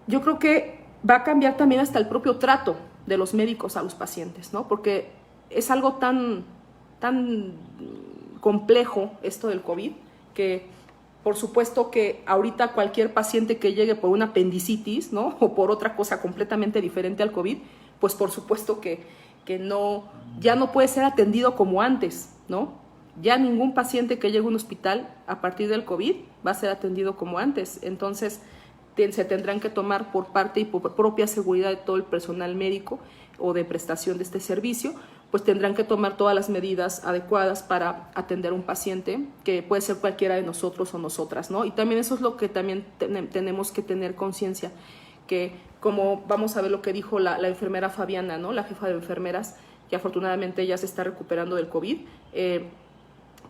Yo creo que va a cambiar también hasta el propio trato de los médicos a los pacientes, ¿no? Porque es algo tan complejo esto del COVID, que por supuesto que ahorita cualquier paciente que llegue por una apendicitis, ¿no? O por otra cosa completamente diferente al COVID, pues por supuesto que ya no puede ser atendido como antes, ¿no? Ya ningún paciente que llegue a un hospital a partir del COVID va a ser atendido como antes. Entonces, se tendrán que tomar por parte y por propia seguridad de todo el personal médico o de prestación de este servicio, pues tendrán que tomar todas las medidas adecuadas para atender a un paciente, que puede ser cualquiera de nosotros o nosotras, ¿no? Y también eso es lo que también tenemos que tener conciencia, que como vamos a ver lo que dijo la enfermera Fabiana, ¿no? La jefa de enfermeras, que afortunadamente ya se está recuperando del COVID,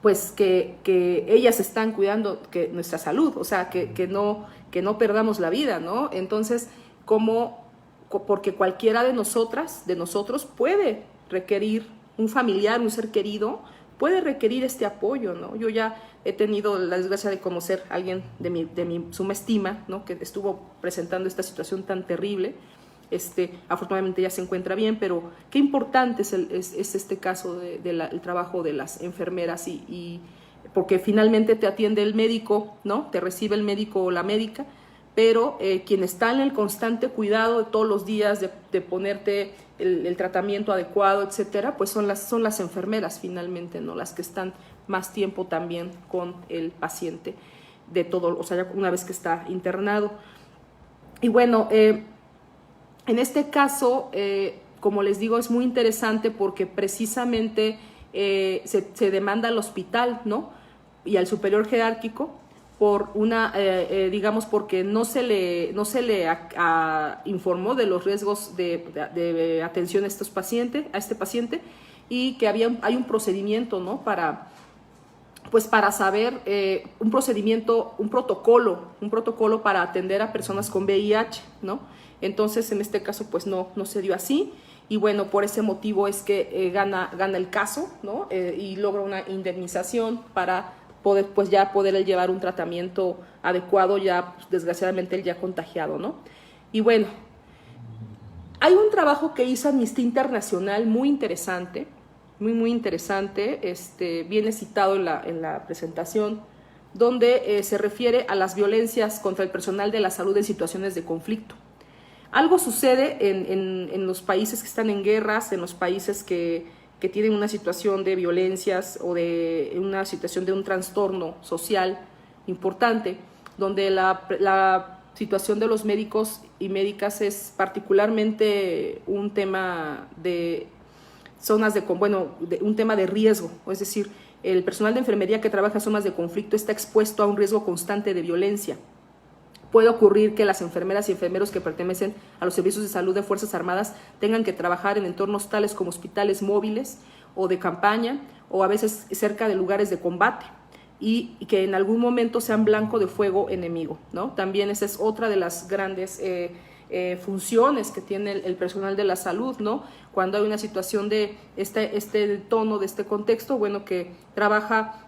pues que ellas están cuidando que nuestra salud, o sea, que no perdamos la vida, ¿no? Entonces, porque cualquiera de nosotros puede requerir, un familiar, un ser querido, puede requerir este apoyo, ¿no? Yo ya he tenido la desgracia de conocer a alguien de mi suma estima, ¿no? Que estuvo presentando esta situación tan terrible, Afortunadamente ya se encuentra bien, pero qué importante es este caso el trabajo de las enfermeras, y porque finalmente te atiende el médico, ¿no? Te recibe el médico o la médica, pero quien está en el constante cuidado de todos los días de ponerte el tratamiento adecuado, etcétera, pues son las enfermeras finalmente, ¿no? Las que están más tiempo también con el paciente de todo, o sea, ya una vez que está internado. Y bueno, en este caso, como les digo, es muy interesante porque precisamente se demanda al hospital, ¿no? Y al superior jerárquico por digamos, porque no se le informó de los riesgos de atención a este paciente, y que hay un procedimiento, ¿no? Para saber, un protocolo para atender a personas con VIH, ¿no? Entonces, en este caso, pues no se dio así, y bueno, por ese motivo es que gana el caso, ¿no? Y logra una indemnización para poder llevar un tratamiento adecuado, ya, pues, desgraciadamente, él ya contagiado, ¿no? Y bueno, hay un trabajo que hizo Amnistía Internacional muy interesante, muy interesante, viene citado en la presentación, donde se refiere a las violencias contra el personal de la salud en situaciones de conflicto. Algo sucede en los países que están en guerras, en los países que tienen una situación de violencias o de una situación de un trastorno social importante, donde la situación de los médicos y médicas es particularmente un tema de un tema de riesgo, es decir, el personal de enfermería que trabaja en zonas de conflicto está expuesto a un riesgo constante de violencia. Puede ocurrir que las enfermeras y enfermeros que pertenecen a los servicios de salud de Fuerzas Armadas tengan que trabajar en entornos tales como hospitales móviles o de campaña, o a veces cerca de lugares de combate, y que en algún momento sean blanco de fuego enemigo, ¿no? También esa es otra de las grandes funciones que tiene el personal de la salud, ¿no? Cuando hay una situación de este tono, de este contexto, bueno, que trabaja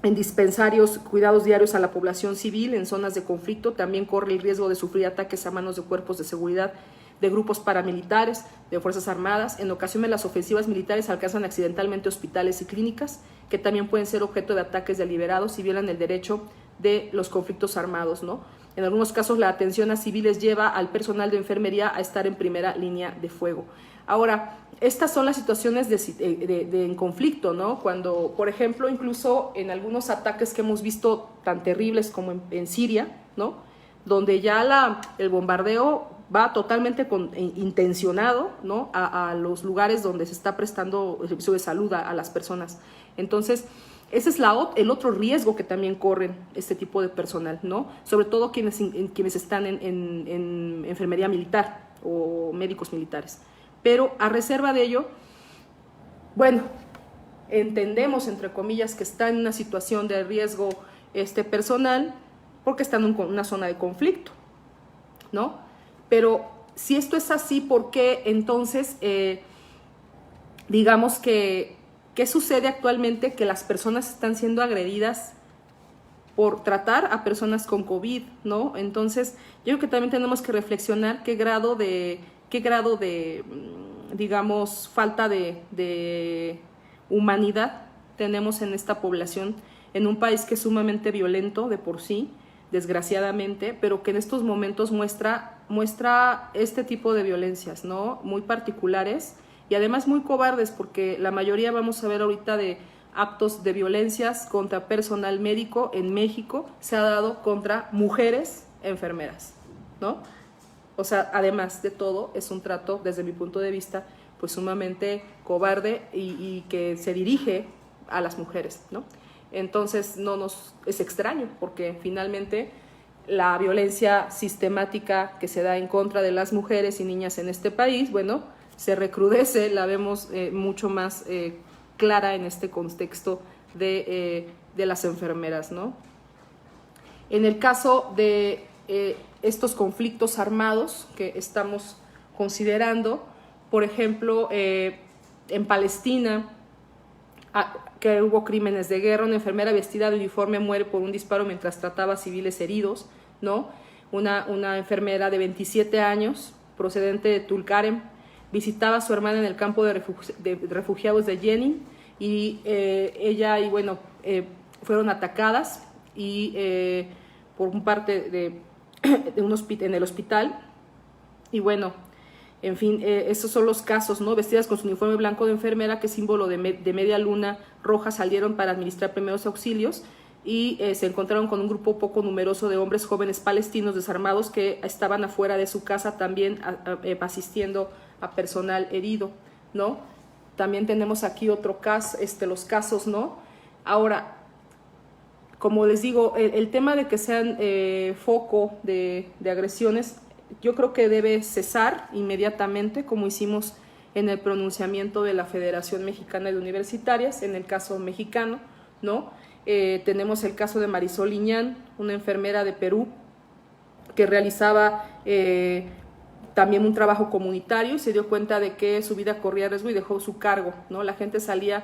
en dispensarios, cuidados diarios a la población civil en zonas de conflicto, también corre el riesgo de sufrir ataques a manos de cuerpos de seguridad, de grupos paramilitares, de Fuerzas Armadas. En ocasiones las ofensivas militares alcanzan accidentalmente hospitales y clínicas, que también pueden ser objeto de ataques deliberados y violan el derecho de los conflictos armados, ¿no? En algunos casos la atención a civiles lleva al personal de enfermería a estar en primera línea de fuego. Ahora, estas son las situaciones en conflicto, ¿no? Cuando, por ejemplo, incluso en algunos ataques que hemos visto tan terribles como en Siria, ¿no? Donde ya el bombardeo va totalmente intencionado, ¿no? A los lugares donde se está prestando el servicio de salud a las personas. Entonces, ese es el otro riesgo que también corren este tipo de personal, ¿no? Sobre todo quienes están en enfermería militar o médicos militares. Pero a reserva de ello, bueno, entendemos, entre comillas, que está en una situación de riesgo personal porque están en una zona de conflicto, ¿no? Pero si esto es así, ¿por qué entonces, digamos que, qué sucede actualmente? Que las personas están siendo agredidas por tratar a personas con COVID, ¿no? Entonces, yo creo que también tenemos que reflexionar qué grado de digamos, falta de humanidad tenemos en esta población, en un país que es sumamente violento de por sí, desgraciadamente, pero que en estos momentos muestra este tipo de violencias, ¿no? Muy particulares y además muy cobardes, porque la mayoría, vamos a ver ahorita, de actos de violencias contra personal médico en México se ha dado contra mujeres enfermeras, ¿no? O sea, además de todo, es un trato, desde mi punto de vista, pues sumamente cobarde y que se dirige a las mujeres, ¿no? Entonces, es extraño, porque finalmente la violencia sistemática que se da en contra de las mujeres y niñas en este país, bueno, se recrudece, la vemos mucho más clara en este contexto de las enfermeras, ¿no? En el caso de estos conflictos armados que estamos considerando, por ejemplo, en Palestina, que hubo crímenes de guerra, una enfermera vestida de uniforme muere por un disparo mientras trataba a civiles heridos, ¿no? Una enfermera de 27 años procedente de Tulkarem, visitaba a su hermana en el campo de refugiados de Jenin y ella y bueno, fueron atacadas y por un parte de en el hospital y bueno, en fin, estos son los casos, ¿no? Vestidas con su uniforme blanco de enfermera, que es símbolo de media luna roja, salieron para administrar primeros auxilios y se encontraron con un grupo poco numeroso de hombres jóvenes palestinos desarmados que estaban afuera de su casa también asistiendo a personal herido, ¿no? También tenemos aquí otro caso, los casos, ¿no? Ahora, como les digo, el tema de que sean foco de agresiones, yo creo que debe cesar inmediatamente, como hicimos en el pronunciamiento de la Federación Mexicana de Universitarias, en el caso mexicano, ¿no? Tenemos el caso de Marisol Liñán, una enfermera de Perú, que realizaba también un trabajo comunitario y se dio cuenta de que su vida corría riesgo y dejó su cargo, ¿no? La gente salía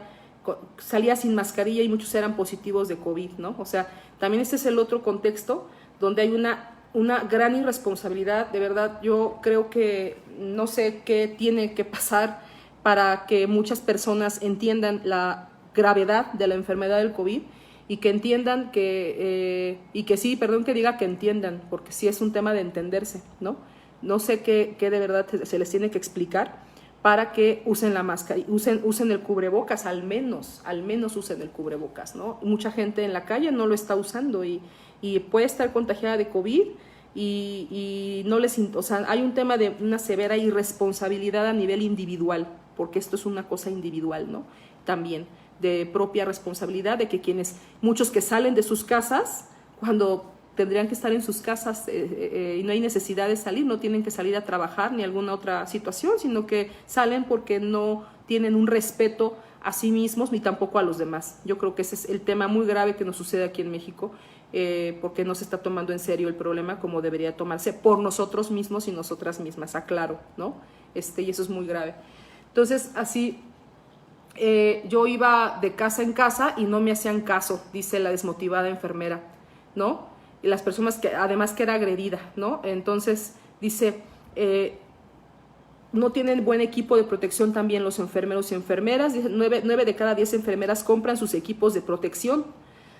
sin mascarilla y muchos eran positivos de COVID, ¿no? O sea, también este es el otro contexto donde hay una gran irresponsabilidad. De verdad, yo creo que no sé qué tiene que pasar para que muchas personas entiendan la gravedad de la enfermedad del COVID y que entiendan que, y que sí, perdón que diga que entiendan, porque sí es un tema de entenderse, ¿no? No sé qué de verdad se les tiene que explicar para que usen la máscara, usen el cubrebocas, al menos usen el cubrebocas, ¿no? Mucha gente en la calle no lo está usando y puede estar contagiada de COVID y no les, o sea, hay un tema de una severa irresponsabilidad a nivel individual, porque esto es una cosa individual, ¿no? También de propia responsabilidad de que muchos que salen de sus casas cuando tendrían que estar en sus casas y no hay necesidad de salir, no tienen que salir a trabajar ni alguna otra situación, sino que salen porque no tienen un respeto a sí mismos ni tampoco a los demás. Yo creo que ese es el tema muy grave que nos sucede aquí en México, porque no se está tomando en serio el problema como debería tomarse por nosotros mismos y nosotras mismas, aclaro, ¿no? Y eso es muy grave. Entonces, así, yo iba de casa en casa y no me hacían caso, dice la desmotivada enfermera, ¿no? Y las personas que, además que era agredida, ¿no? Entonces, dice, no tienen buen equipo de protección también los enfermeros y enfermeras. 9 de cada 10 enfermeras compran sus equipos de protección,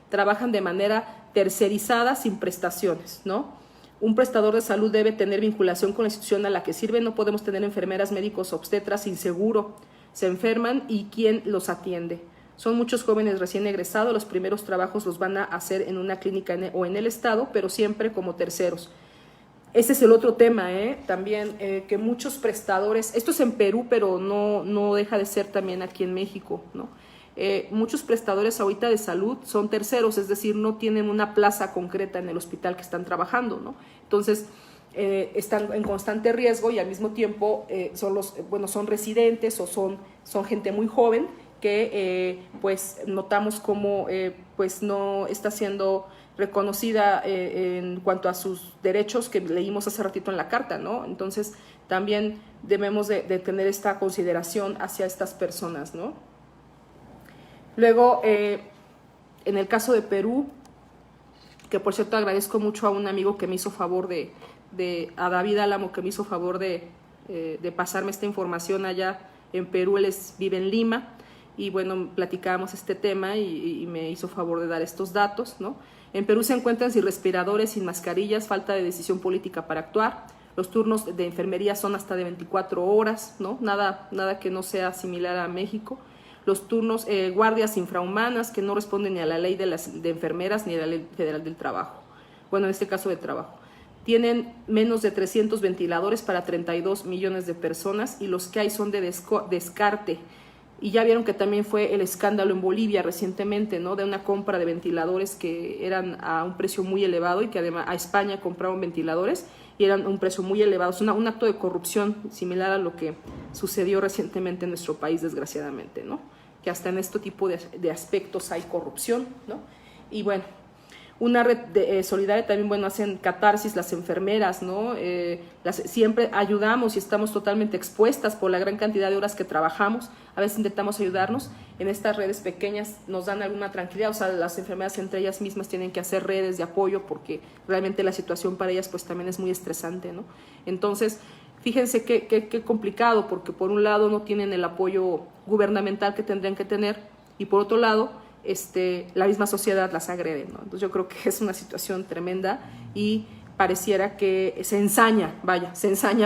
trabajan de manera tercerizada sin prestaciones, ¿no? Un prestador de salud debe tener vinculación con la institución a la que sirve. No podemos tener enfermeras, médicos, obstetras sin seguro. Se enferman y ¿quién los atiende? Son muchos jóvenes recién egresados, los primeros trabajos los van a hacer en una clínica o en el estado, pero siempre como terceros. Ese es el otro tema, también, que muchos prestadores, esto es en Perú, pero no deja de ser también aquí en México, ¿no? Muchos prestadores ahorita de salud son terceros, es decir, no tienen una plaza concreta en el hospital que están trabajando, ¿no? Entonces, están en constante riesgo y al mismo tiempo son residentes o son gente muy joven que pues notamos cómo pues no está siendo reconocida en cuanto a sus derechos que leímos hace ratito en la carta, ¿no? Entonces también debemos de tener esta consideración hacia estas personas, ¿no? Luego, en el caso de Perú, que por cierto agradezco mucho a un amigo que me hizo favor a David Álamo, que me hizo favor de pasarme esta información allá en Perú. Él vive en Lima y bueno, platicábamos este tema y me hizo favor de dar estos datos, ¿no? En Perú se encuentran sin respiradores, sin mascarillas, falta de decisión política para actuar. Los turnos de enfermería son hasta de 24 horas, ¿no? Nada que no sea similar a México. Los turnos, guardias infrahumanas que no responden ni a la ley de enfermeras ni a la ley federal del trabajo. Bueno, en este caso de trabajo. Tienen menos de 300 ventiladores para 32 millones de personas y los que hay son de descarte. Y ya vieron que también fue el escándalo en Bolivia recientemente, ¿no? De una compra de ventiladores que eran a un precio muy elevado y que además a España compraron ventiladores y eran a un precio muy elevado. Es un acto de corrupción similar a lo que sucedió recientemente en nuestro país, desgraciadamente, ¿no? Que hasta en este tipo de aspectos hay corrupción, ¿no? Y bueno, una red solidaria también, bueno, hacen catarsis las enfermeras, ¿no? Siempre ayudamos y estamos totalmente expuestas por la gran cantidad de horas que trabajamos. A veces intentamos ayudarnos. En estas redes pequeñas nos dan alguna tranquilidad, o sea, las enfermeras entre ellas mismas tienen que hacer redes de apoyo porque realmente la situación para ellas pues también es muy estresante, ¿no? Entonces, fíjense qué complicado, porque por un lado no tienen el apoyo gubernamental que tendrían que tener, y por otro lado, la misma sociedad las agrede, ¿no? Entonces yo creo que es una situación tremenda y pareciera que se ensaña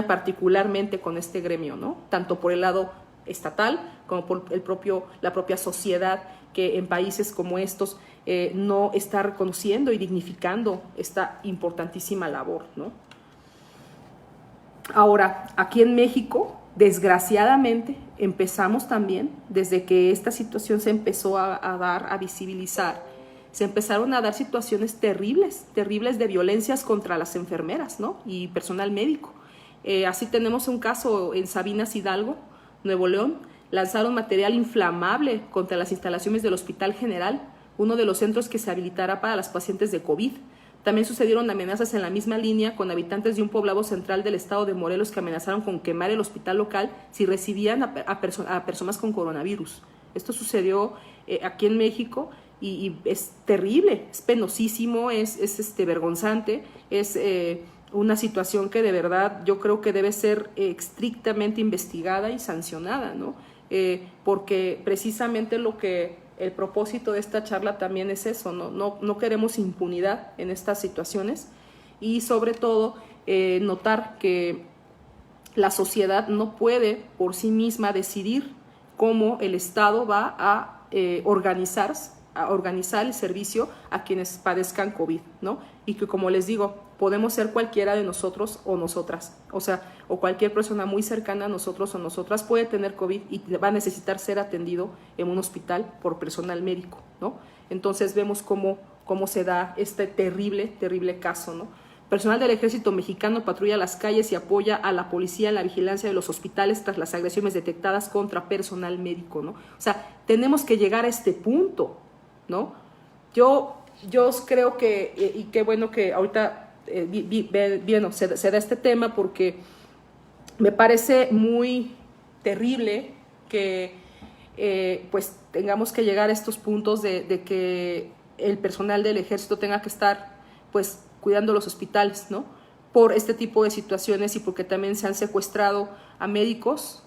particularmente con este gremio, ¿no? Tanto por el lado estatal como por la propia sociedad, que en países como estos no está reconociendo y dignificando esta importantísima labor, ¿no? Ahora, aquí en México, desgraciadamente, empezamos también, desde que esta situación se empezó a visibilizar, se empezaron a dar situaciones terribles de violencias contra las enfermeras, ¿no? Y personal médico. Así tenemos un caso en Sabinas Hidalgo, Nuevo León. Lanzaron material inflamable contra las instalaciones del Hospital General, uno de los centros que se habilitará para las pacientes de COVID. También sucedieron amenazas en la misma línea con habitantes de un poblado central del estado de Morelos que amenazaron con quemar el hospital local si recibían a personas con coronavirus. Esto sucedió aquí en México y es terrible, es penosísimo, es vergonzante, es una situación que de verdad yo creo que debe ser estrictamente investigada y sancionada, ¿no? Porque precisamente el propósito de esta charla también es eso, no queremos impunidad en estas situaciones y sobre todo notar que la sociedad no puede por sí misma decidir cómo el Estado va a organizar el servicio a quienes padezcan COVID, ¿no? Y que, como les digo, podemos ser cualquiera de nosotros o nosotras, o cualquier persona muy cercana a nosotros o nosotras puede tener COVID y va a necesitar ser atendido en un hospital por personal médico, ¿no? Entonces vemos cómo se da este terrible caso, ¿no? Personal del Ejército Mexicano patrulla las calles y apoya a la policía en la vigilancia de los hospitales tras las agresiones detectadas contra personal médico, ¿no? O sea, tenemos que llegar a este punto, ¿no? Yo creo que, y qué bueno que ahorita se da este tema, porque me parece muy terrible que pues tengamos que llegar a estos puntos de que el personal del ejército tenga que estar pues cuidando los hospitales, ¿no? Por este tipo de situaciones y porque también se han secuestrado a médicos,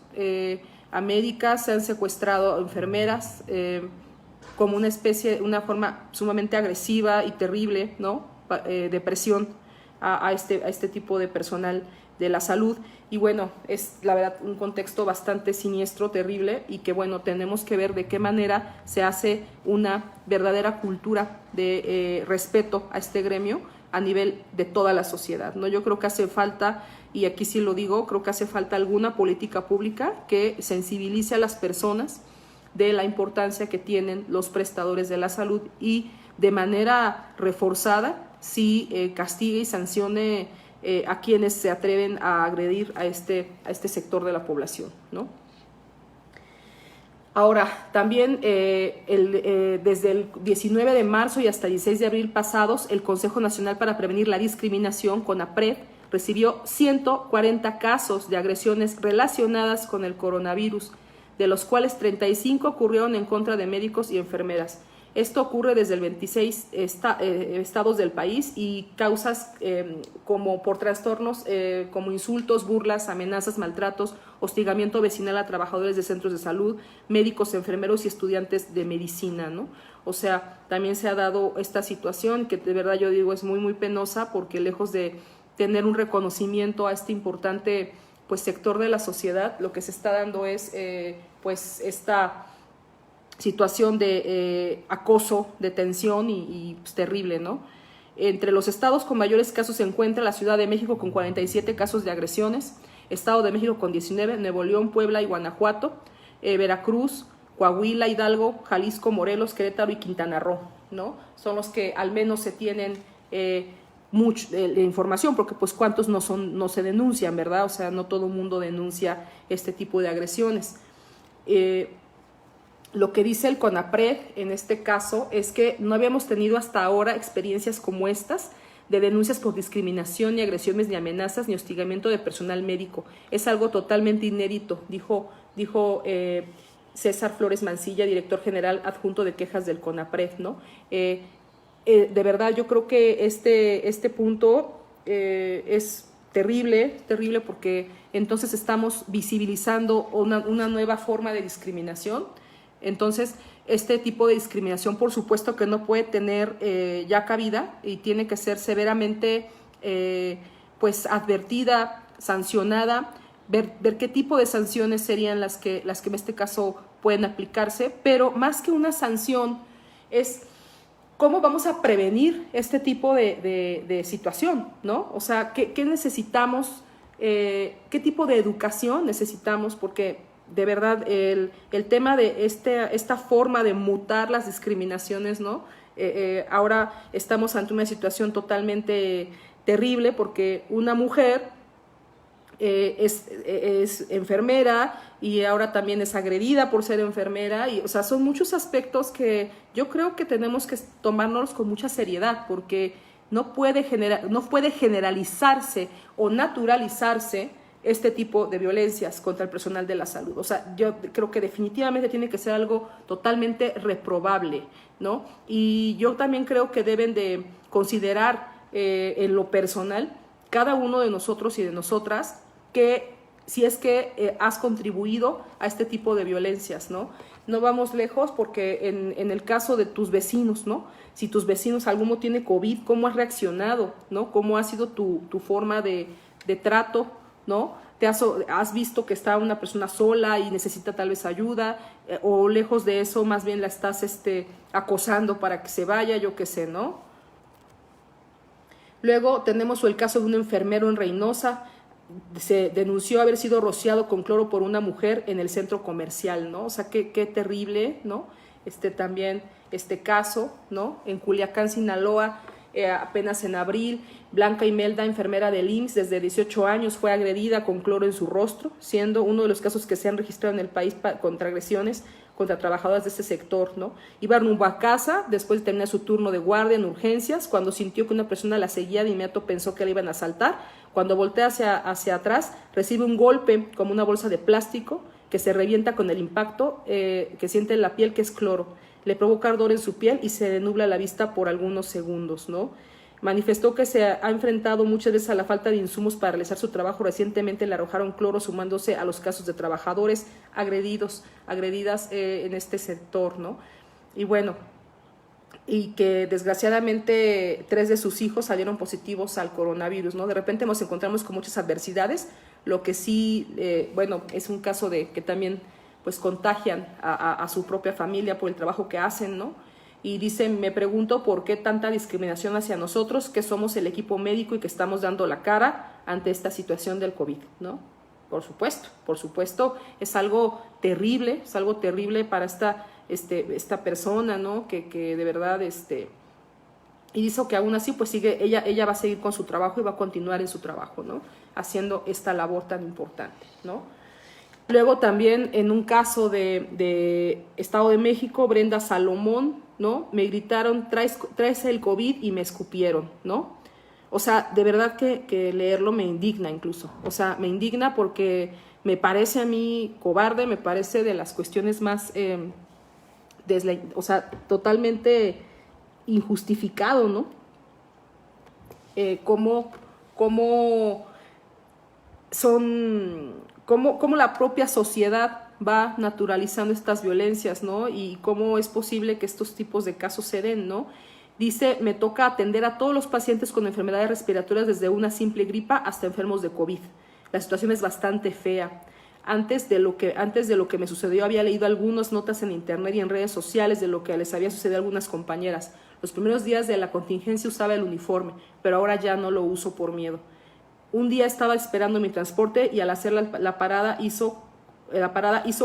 a médicas, se han secuestrado a enfermeras, como una forma sumamente agresiva y terrible, ¿no? De presión a este tipo de personal de la salud. Y bueno, es la verdad un contexto bastante siniestro, terrible, y que bueno, tenemos que ver de qué manera se hace una verdadera cultura de respeto a este gremio a nivel de toda la sociedad, ¿no? Yo creo que hace falta, y aquí sí lo digo, creo que hace falta alguna política pública que sensibilice a las personas de la importancia que tienen los prestadores de la salud y de manera reforzada sí castigue y sancione a quienes se atreven a agredir a este sector de la población, ¿no? Ahora, también desde el 19 de marzo y hasta el 16 de abril pasados, el Consejo Nacional para Prevenir la Discriminación, CONAPRED, recibió 140 casos de agresiones relacionadas con el coronavirus, de los cuales 35 ocurrieron en contra de médicos y enfermeras. Esto ocurre desde el 26 estados del país y causas como por trastornos como insultos, burlas, amenazas, maltratos, hostigamiento vecinal a trabajadores de centros de salud, médicos, enfermeros y estudiantes de medicina, ¿no? O sea, también se ha dado esta situación que de verdad yo digo es muy, muy penosa, porque lejos de tener un reconocimiento a este importante pues sector de la sociedad, lo que se está dando es pues esta situación de acoso, de tensión y pues, terrible, ¿no? Entre los estados con mayores casos se encuentra la Ciudad de México con 47 casos de agresiones, Estado de México con 19, Nuevo León, Puebla y Guanajuato, Veracruz, Coahuila, Hidalgo, Jalisco, Morelos, Querétaro y Quintana Roo, ¿no? Son los que al menos se tienen mucha información, porque pues cuántos no se denuncian, ¿verdad? O sea, no todo el mundo denuncia este tipo de agresiones. Lo que dice el CONAPRED en este caso es que no habíamos tenido hasta ahora experiencias como estas de denuncias por discriminación, ni agresiones, ni amenazas, ni hostigamiento de personal médico. Es algo totalmente inédito, dijo César Flores Mancilla, director general adjunto de quejas del CONAPRED, ¿no? De verdad, yo creo que este punto es terrible, terrible, porque entonces estamos visibilizando una nueva forma de discriminación. Entonces, este tipo de discriminación, por supuesto que no puede tener ya cabida y tiene que ser severamente pues advertida, sancionada, ver qué tipo de sanciones serían las que en este caso pueden aplicarse, pero más que una sanción es cómo vamos a prevenir este tipo de situación, ¿no? O sea, ¿qué necesitamos? ¿Qué tipo de educación necesitamos? Porque de verdad el tema de esta forma de mutar las discriminaciones, ¿no? Ahora estamos ante una situación totalmente terrible porque una mujer es enfermera y ahora también es agredida por ser enfermera, y o sea, son muchos aspectos que yo creo que tenemos que tomárnoslos con mucha seriedad, porque no puede generalizarse o naturalizarse este tipo de violencias contra el personal de la salud. O sea, yo creo que definitivamente tiene que ser algo totalmente reprobable, ¿no? Y yo también creo que deben de considerar en lo personal cada uno de nosotros y de nosotras que si es que has contribuido a este tipo de violencias, ¿no? No vamos lejos porque en el caso de tus vecinos, ¿no? Si tus vecinos, alguno tiene COVID, ¿cómo has reaccionado, ¿no? ¿Cómo ha sido tu forma de trato, ¿no? ¿Has visto que está una persona sola y necesita tal vez ayuda? O lejos de eso, más bien la estás acosando para que se vaya, yo qué sé, ¿no? Luego tenemos el caso de un enfermero en Reynosa. Se denunció haber sido rociado con cloro por una mujer en el centro comercial, ¿no? O sea, qué terrible, ¿no? También este caso, ¿no? En Culiacán, Sinaloa, apenas en abril, Blanca Imelda, enfermera del IMSS, desde 18 años, fue agredida con cloro en su rostro, siendo uno de los casos que se han registrado en el país contra agresiones contra trabajadoras de este sector, ¿no? Iba rumbo a casa, después de terminar su turno de guardia en urgencias, cuando sintió que una persona la seguía, de inmediato pensó que la iban a asaltar. Cuando voltea hacia atrás, recibe un golpe como una bolsa de plástico que se revienta con el impacto que siente en la piel, que es cloro. Le provoca ardor en su piel y se le nubla la vista por algunos segundos, ¿no? Manifestó que se ha enfrentado muchas veces a la falta de insumos para realizar su trabajo. Recientemente le arrojaron cloro, sumándose a los casos de trabajadores agredidas en este sector, ¿no? Y bueno, y que desgraciadamente 3 de sus hijos salieron positivos al coronavirus, ¿no? De repente nos encontramos con muchas adversidades, lo que sí, bueno, es un caso de que también pues contagian a su propia familia por el trabajo que hacen, ¿no? Y dice, me pregunto por qué tanta discriminación hacia nosotros, que somos el equipo médico y que estamos dando la cara ante esta situación del COVID, ¿no? Por supuesto, es algo terrible para esta persona, ¿no? Que de verdad, y dice que aún así, pues sigue, ella va a seguir con su trabajo y va a continuar en su trabajo, ¿no? Haciendo esta labor tan importante, ¿no? Luego también en un caso de Estado de México, Brenda Salomón, ¿no? Me gritaron, traes el COVID y me escupieron, ¿no? O sea, de verdad que leerlo me indigna incluso. O sea, me indigna porque me parece a mí cobarde, me parece de las cuestiones más, o sea, totalmente injustificado, ¿no? Cómo la propia sociedad va naturalizando estas violencias, ¿no? Y cómo es posible que estos tipos de casos se den, ¿no? Dice, me toca atender a todos los pacientes con enfermedades respiratorias, desde una simple gripa hasta enfermos de COVID. La situación es bastante fea. Antes de lo que me sucedió, había leído algunas notas en internet y en redes sociales de lo que les había sucedido a algunas compañeras. Los primeros días de la contingencia usaba el uniforme, pero ahora ya no lo uso por miedo. Un día estaba esperando mi transporte y al hacer la parada hizo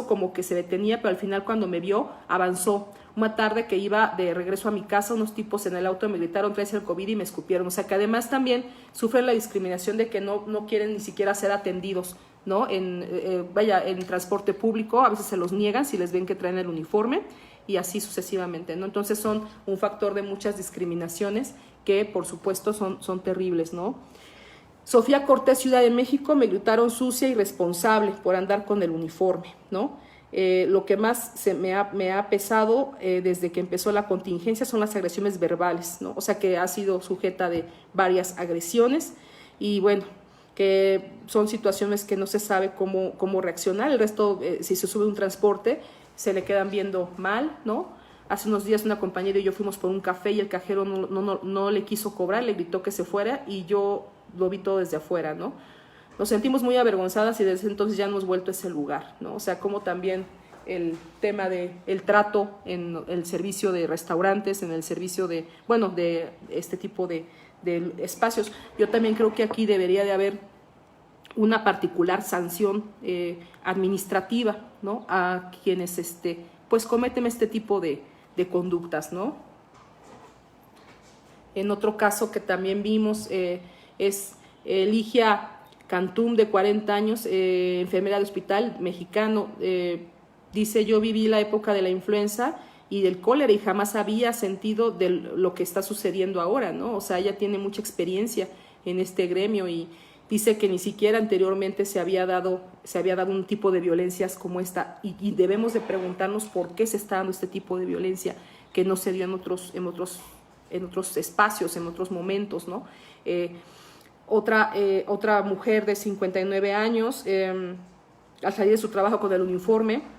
como que se detenía, pero al final cuando me vio avanzó. Una tarde que iba de regreso a mi casa, unos tipos en el auto me gritaron, traes el COVID, y me escupieron. O sea que además también sufren la discriminación de que no quieren ni siquiera ser atendidos, ¿no? En transporte público, a veces se los niegan si les ven que traen el uniforme, y así sucesivamente, ¿no? Entonces son un factor de muchas discriminaciones que por supuesto son terribles, ¿no? Sofía Cortés, Ciudad de México, me gritaron sucia y irresponsable por andar con el uniforme, ¿no? Lo que más me ha pesado desde que empezó la contingencia son las agresiones verbales, ¿no? O sea que ha sido sujeta de varias agresiones. Y bueno, que son situaciones que no se sabe cómo reaccionar. El resto, si se sube un transporte, se le quedan viendo mal, ¿no? Hace unos días una compañera y yo fuimos por un café y el cajero no le quiso cobrar, le gritó que se fuera y yo lo vi todo desde afuera, ¿no? Nos sentimos muy avergonzadas y desde entonces ya no hemos vuelto a ese lugar, ¿no? O sea, como también el tema del trato en el servicio de restaurantes, en el servicio de este tipo de espacios. Yo también creo que aquí debería de haber una particular sanción administrativa, ¿no? A quienes pues cometen este tipo de conductas, ¿no? En otro caso que también vimos es Ligia Cantum, de 40 años, enfermera de hospital mexicano. Dice: yo viví la época de la influenza y del cólera y jamás había sentido de lo que está sucediendo ahora, ¿no? O sea, ella tiene mucha experiencia en este gremio y dice que ni siquiera anteriormente se había dado un tipo de violencias como esta y debemos de preguntarnos por qué se está dando este tipo de violencia que no se dio en otros espacios, en otros momentos, ¿no? Otra mujer de 59 años, al salir de su trabajo con el uniforme,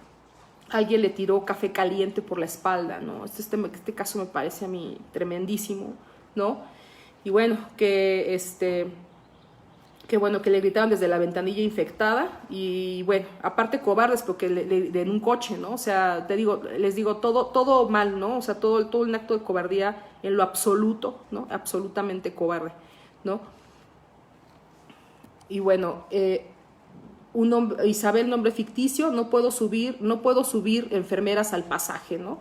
alguien le tiró café caliente por la espalda, ¿no? Este caso me parece a mí tremendísimo, ¿no? Y bueno, que le gritaban desde la ventanilla infectada y bueno, aparte cobardes porque en un coche, ¿no? O sea, les digo, todo mal, ¿no? O sea, todo un acto de cobardía en lo absoluto, ¿no? Absolutamente cobarde, ¿no? Y bueno, Isabel, nombre ficticio, no puedo subir enfermeras al pasaje, ¿no?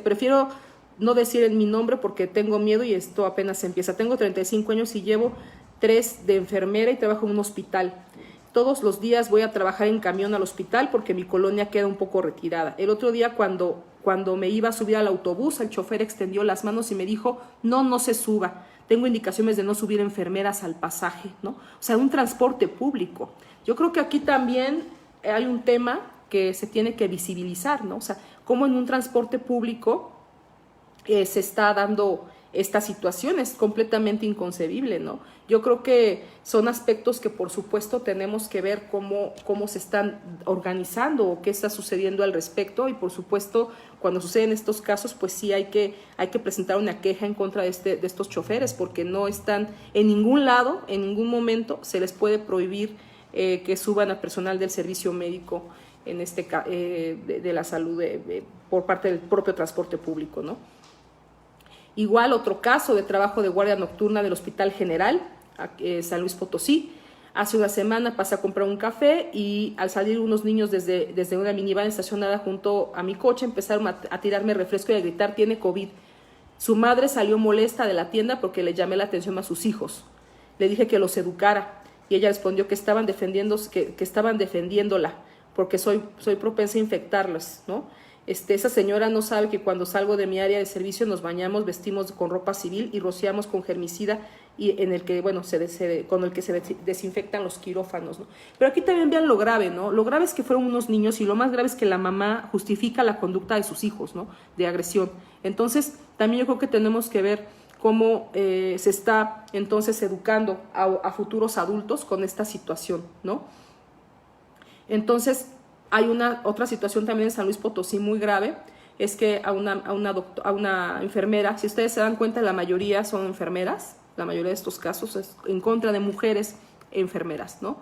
Prefiero no decir en mi nombre porque tengo miedo y esto apenas empieza. Tengo 35 años y llevo 3 de enfermera y trabajo en un hospital. Todos los días voy a trabajar en camión al hospital porque mi colonia queda un poco retirada. El otro día cuando me iba a subir al autobús, el chofer extendió las manos y me dijo: no se suba. Tengo indicaciones de no subir enfermeras al pasaje, ¿no? O sea, un transporte público. Yo creo que aquí también hay un tema que se tiene que visibilizar, ¿no? O sea, cómo en un transporte público se está dando esta situación, es completamente inconcebible, ¿no? Yo creo que son aspectos que por supuesto tenemos que ver cómo se están organizando o qué está sucediendo al respecto y por supuesto cuando suceden estos casos pues sí hay que presentar una queja en contra de estos choferes porque no están en ningún lado, en ningún momento se les puede prohibir que suban a personal del servicio médico en de la salud por parte del propio transporte público, ¿no? Igual otro caso de trabajo de guardia nocturna del Hospital General, San Luis Potosí. Hace una semana pasé a comprar un café y al salir unos niños desde una minivan estacionada junto a mi coche empezaron a tirarme refresco y a gritar: tiene COVID. Su madre salió molesta de la tienda porque le llamé la atención a sus hijos. Le dije que los educara y ella respondió que estaban defendiéndola porque soy propensa a infectarlas, ¿no? Esa señora no sabe que cuando salgo de mi área de servicio nos bañamos, vestimos con ropa civil y rociamos con germicida y en el que, bueno, con el que se desinfectan los quirófanos, ¿no? Pero aquí también vean lo grave, ¿no? Lo grave es que fueron unos niños y lo más grave es que la mamá justifica la conducta de sus hijos, ¿no? De agresión. Entonces, también yo creo que tenemos que ver cómo se está entonces educando a futuros adultos con esta situación, ¿no? Entonces, hay otra situación también en San Luis Potosí muy grave, es que a una enfermera, si ustedes se dan cuenta, la mayoría son enfermeras, la mayoría de estos casos es en contra de mujeres enfermeras, ¿no?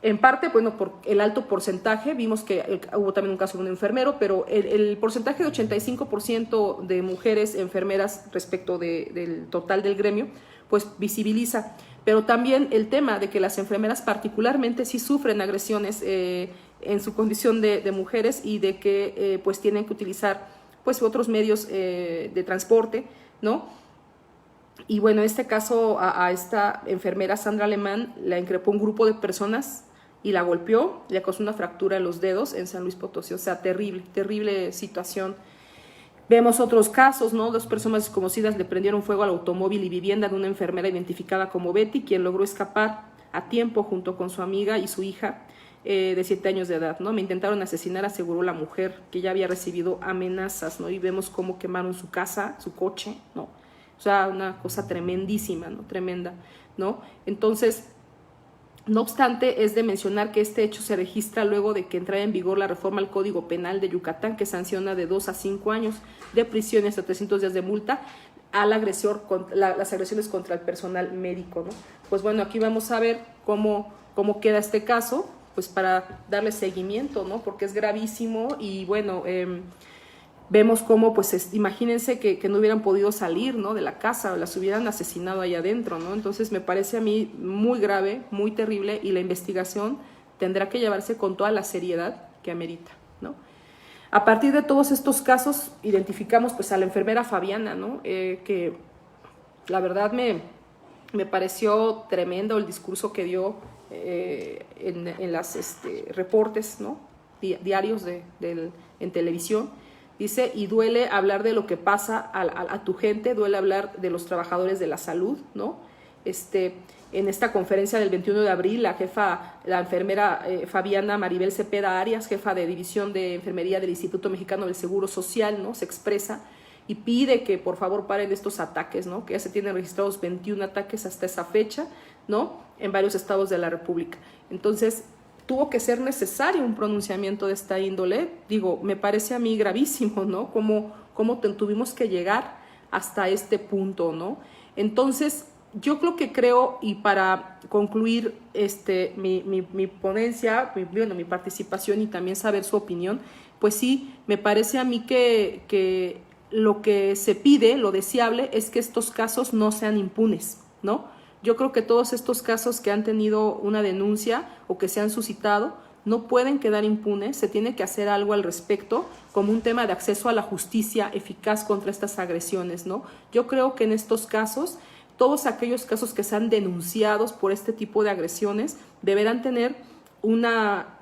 En parte, bueno, por el alto porcentaje, vimos que hubo también un caso de un enfermero, pero el porcentaje de 85% de mujeres enfermeras respecto del total del gremio, pues visibiliza. Pero también el tema de que las enfermeras particularmente sí sufren agresiones en su condición de mujeres y de que pues tienen que utilizar pues otros medios de transporte, ¿no? Y bueno, en este caso a esta enfermera Sandra Alemán la increpó un grupo de personas y la golpeó, le causó una fractura en los dedos en San Luis Potosí. O sea, terrible situación. Vemos otros casos, ¿no? 2 personas desconocidas le prendieron fuego al automóvil y vivienda de una enfermera identificada como Betty, quien logró escapar a tiempo junto con su amiga y su hija de 7 años de edad, ¿no? Me intentaron asesinar, aseguró la mujer, que ya había recibido amenazas, ¿no? Y vemos cómo quemaron su casa, su coche, ¿no? O sea, una cosa tremendísima, ¿no? Tremenda, ¿no? Entonces, No obstante, es de mencionar que este hecho se registra luego de que entrara en vigor la reforma al Código Penal de Yucatán, que sanciona de 2 a 5 años de prisión y hasta 300 días de multa al agresor, las agresiones contra el personal médico, ¿no? Pues bueno, aquí vamos a ver cómo queda este caso, pues para darle seguimiento, ¿no? Porque es gravísimo y bueno, vemos cómo, pues imagínense que no hubieran podido salir, ¿no?, de la casa, o las hubieran asesinado ahí adentro, ¿no? Entonces me parece a mí muy grave, muy terrible, y la investigación tendrá que llevarse con toda la seriedad que amerita, ¿no? A partir de todos estos casos identificamos pues a la enfermera Fabiana, ¿no? Que la verdad me pareció tremendo el discurso que dio en las reportes, ¿no?, diarios en televisión. Dice, y duele hablar de lo que pasa a tu gente, duele hablar de los trabajadores de la salud, ¿no? En esta conferencia del 21 de abril, la enfermera Fabiana Maribel Cepeda Arias, jefa de División de Enfermería del Instituto Mexicano del Seguro Social, ¿no?, se expresa y pide que por favor paren estos ataques, ¿no?, que ya se tienen registrados 21 ataques hasta esa fecha, ¿no?, en varios estados de la República. Entonces, tuvo que ser necesario un pronunciamiento de esta índole. Digo, me parece a mí gravísimo, ¿no?, cómo tuvimos que llegar hasta este punto, ¿no? Entonces, yo creo, y para concluir mi ponencia, mi participación y también saber su opinión, pues sí, me parece a mí que lo que se pide, lo deseable, es que estos casos no sean impunes, ¿no? Yo creo que todos estos casos que han tenido una denuncia o que se han suscitado no pueden quedar impunes, se tiene que hacer algo al respecto como un tema de acceso a la justicia eficaz contra estas agresiones, ¿no? Yo creo que en estos casos, todos aquellos casos que sean denunciados por este tipo de agresiones deberán tener una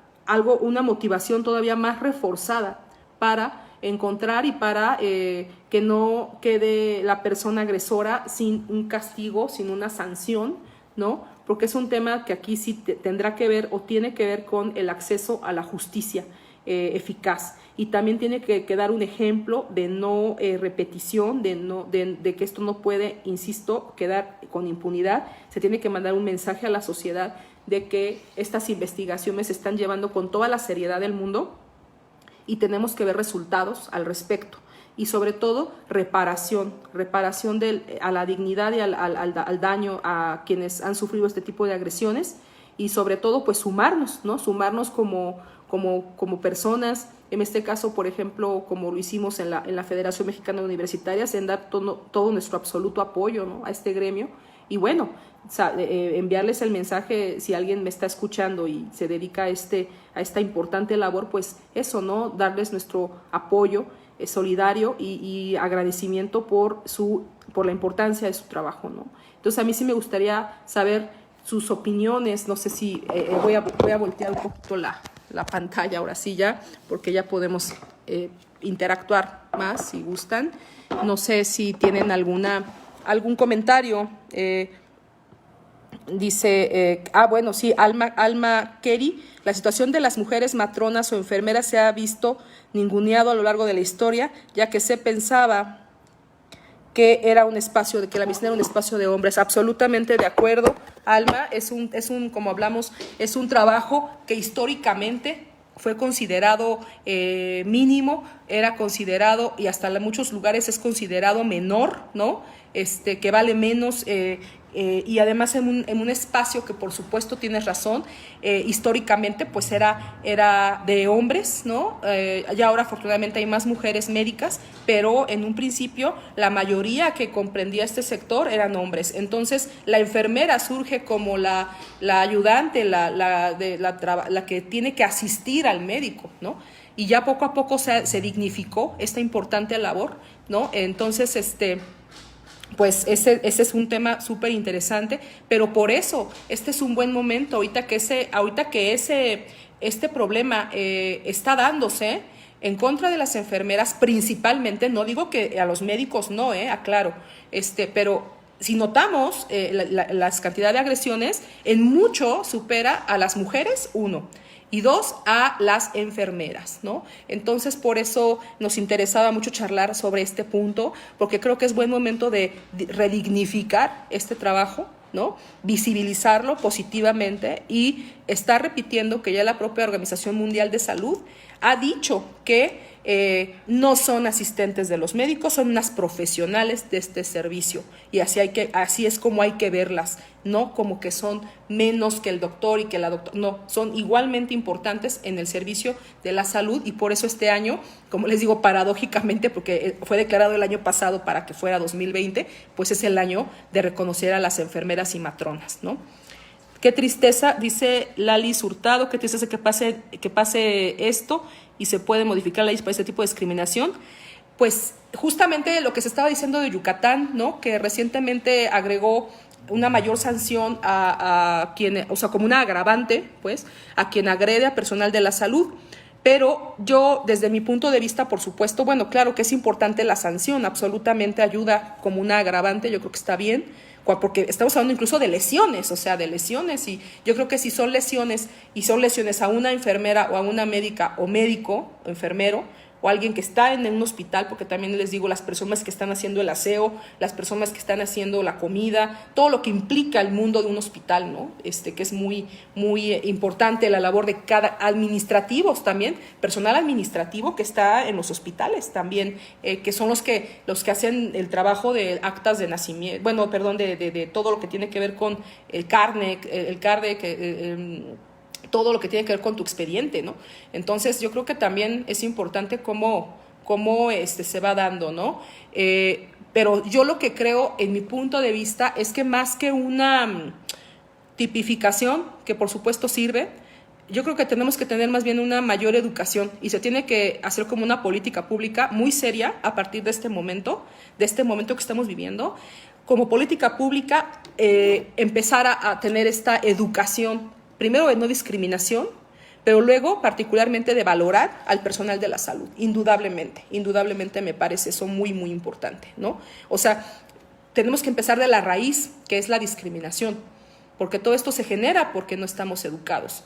motivación todavía más reforzada para encontrar y para que no quede la persona agresora sin un castigo, sin una sanción, ¿no? Porque es un tema que aquí sí tendrá que ver o tiene que ver con el acceso a la justicia eficaz, y también tiene que dar un ejemplo de no repetición, de que esto no puede, insisto, quedar con impunidad. Se tiene que mandar un mensaje a la sociedad de que estas investigaciones se están llevando con toda la seriedad del mundo y tenemos que ver resultados al respecto. Y sobre todo, reparación a la dignidad y al daño a quienes han sufrido este tipo de agresiones, y sobre todo, pues sumarnos, ¿no? Sumarnos como personas, en este caso, por ejemplo, como lo hicimos en la Federación Mexicana de Universitarias, en dar todo nuestro absoluto apoyo, ¿no?, a este gremio. Y bueno, enviarles el mensaje, si alguien me está escuchando y se dedica a esta importante labor, pues eso, ¿no?, darles nuestro apoyo solidario y agradecimiento por la importancia de su trabajo, ¿no? Entonces, a mí sí me gustaría saber sus opiniones. No sé si voy a voltear un poquito la pantalla ahora sí ya, porque ya podemos interactuar más si gustan. No sé si tienen algún comentario. Dice, bueno, sí, Alma Kerry, la situación de las mujeres matronas o enfermeras se ha visto ninguneado a lo largo de la historia, ya que se pensaba que era un espacio, que la medicina era un espacio de hombres. Absolutamente de acuerdo, Alma, como hablamos, es un trabajo que históricamente fue considerado mínimo, era considerado, y hasta en muchos lugares es considerado menor, ¿no? Que vale menos, y además en un espacio que, por supuesto, tienes razón, históricamente pues era de hombres, ¿no? Ya ahora afortunadamente hay más mujeres médicas, pero en un principio la mayoría que comprendía este sector eran hombres. Entonces la enfermera surge como la ayudante, la que tiene que asistir al médico, ¿no? Y ya poco a poco se dignificó esta importante labor, ¿no? Entonces, pues ese es un tema súper interesante, pero por eso este es un buen momento, ahorita que este problema está dándose en contra de las enfermeras principalmente. No digo que a los médicos no, aclaro, pero si notamos las cantidades de agresiones, en mucho supera a las mujeres, 1, y 2, a las enfermeras, ¿no? Entonces, por eso nos interesaba mucho charlar sobre este punto, porque creo que es buen momento de redignificar este trabajo, ¿no? Visibilizarlo positivamente y está repitiendo que ya la propia Organización Mundial de Salud ha dicho que no son asistentes de los médicos, son unas profesionales de este servicio y así es como hay que verlas, no como que son menos que el doctor y que la doctora, no, son igualmente importantes en el servicio de la salud y por eso este año, como les digo paradójicamente, porque fue declarado el año pasado para que fuera 2020, pues es el año de reconocer a las enfermeras y matronas, ¿no? Qué tristeza, dice Lalis Hurtado, qué tristeza que pase esto y se puede modificar la ley para este tipo de discriminación. Pues justamente lo que se estaba diciendo de Yucatán, ¿no? Que recientemente agregó una mayor sanción a quien, o sea, como una agravante, pues, a quien agrede a personal de la salud. Pero yo, desde mi punto de vista, por supuesto, bueno, claro que es importante la sanción, absolutamente ayuda como una agravante, yo creo que está bien, porque estamos hablando incluso de lesiones, o sea, de lesiones, y yo creo que si son lesiones, y son lesiones a una enfermera o a una médica o médico, enfermero, o alguien que está en un hospital, porque también les digo, las personas que están haciendo el aseo, las personas que están haciendo la comida, todo lo que implica el mundo de un hospital, ¿no? Que es muy, muy importante la labor de cada administrativos también, personal administrativo que está en los hospitales también, que son los que hacen el trabajo de actas de nacimiento, bueno, perdón, de todo lo que tiene que ver con el CARNEC, todo lo que tiene que ver con tu expediente, ¿no? Entonces, yo creo que también es importante cómo se va dando, ¿no? Pero yo lo que creo, en mi punto de vista, es que más que una tipificación, que por supuesto sirve, yo creo que tenemos que tener más bien una mayor educación y se tiene que hacer como una política pública muy seria a partir de este momento que estamos viviendo. Como política pública, empezar a tener esta educación, primero de no discriminación, pero luego particularmente de valorar al personal de la salud, indudablemente me parece eso muy, muy importante, ¿no? O sea, tenemos que empezar de la raíz, que es la discriminación, porque todo esto se genera porque no estamos educados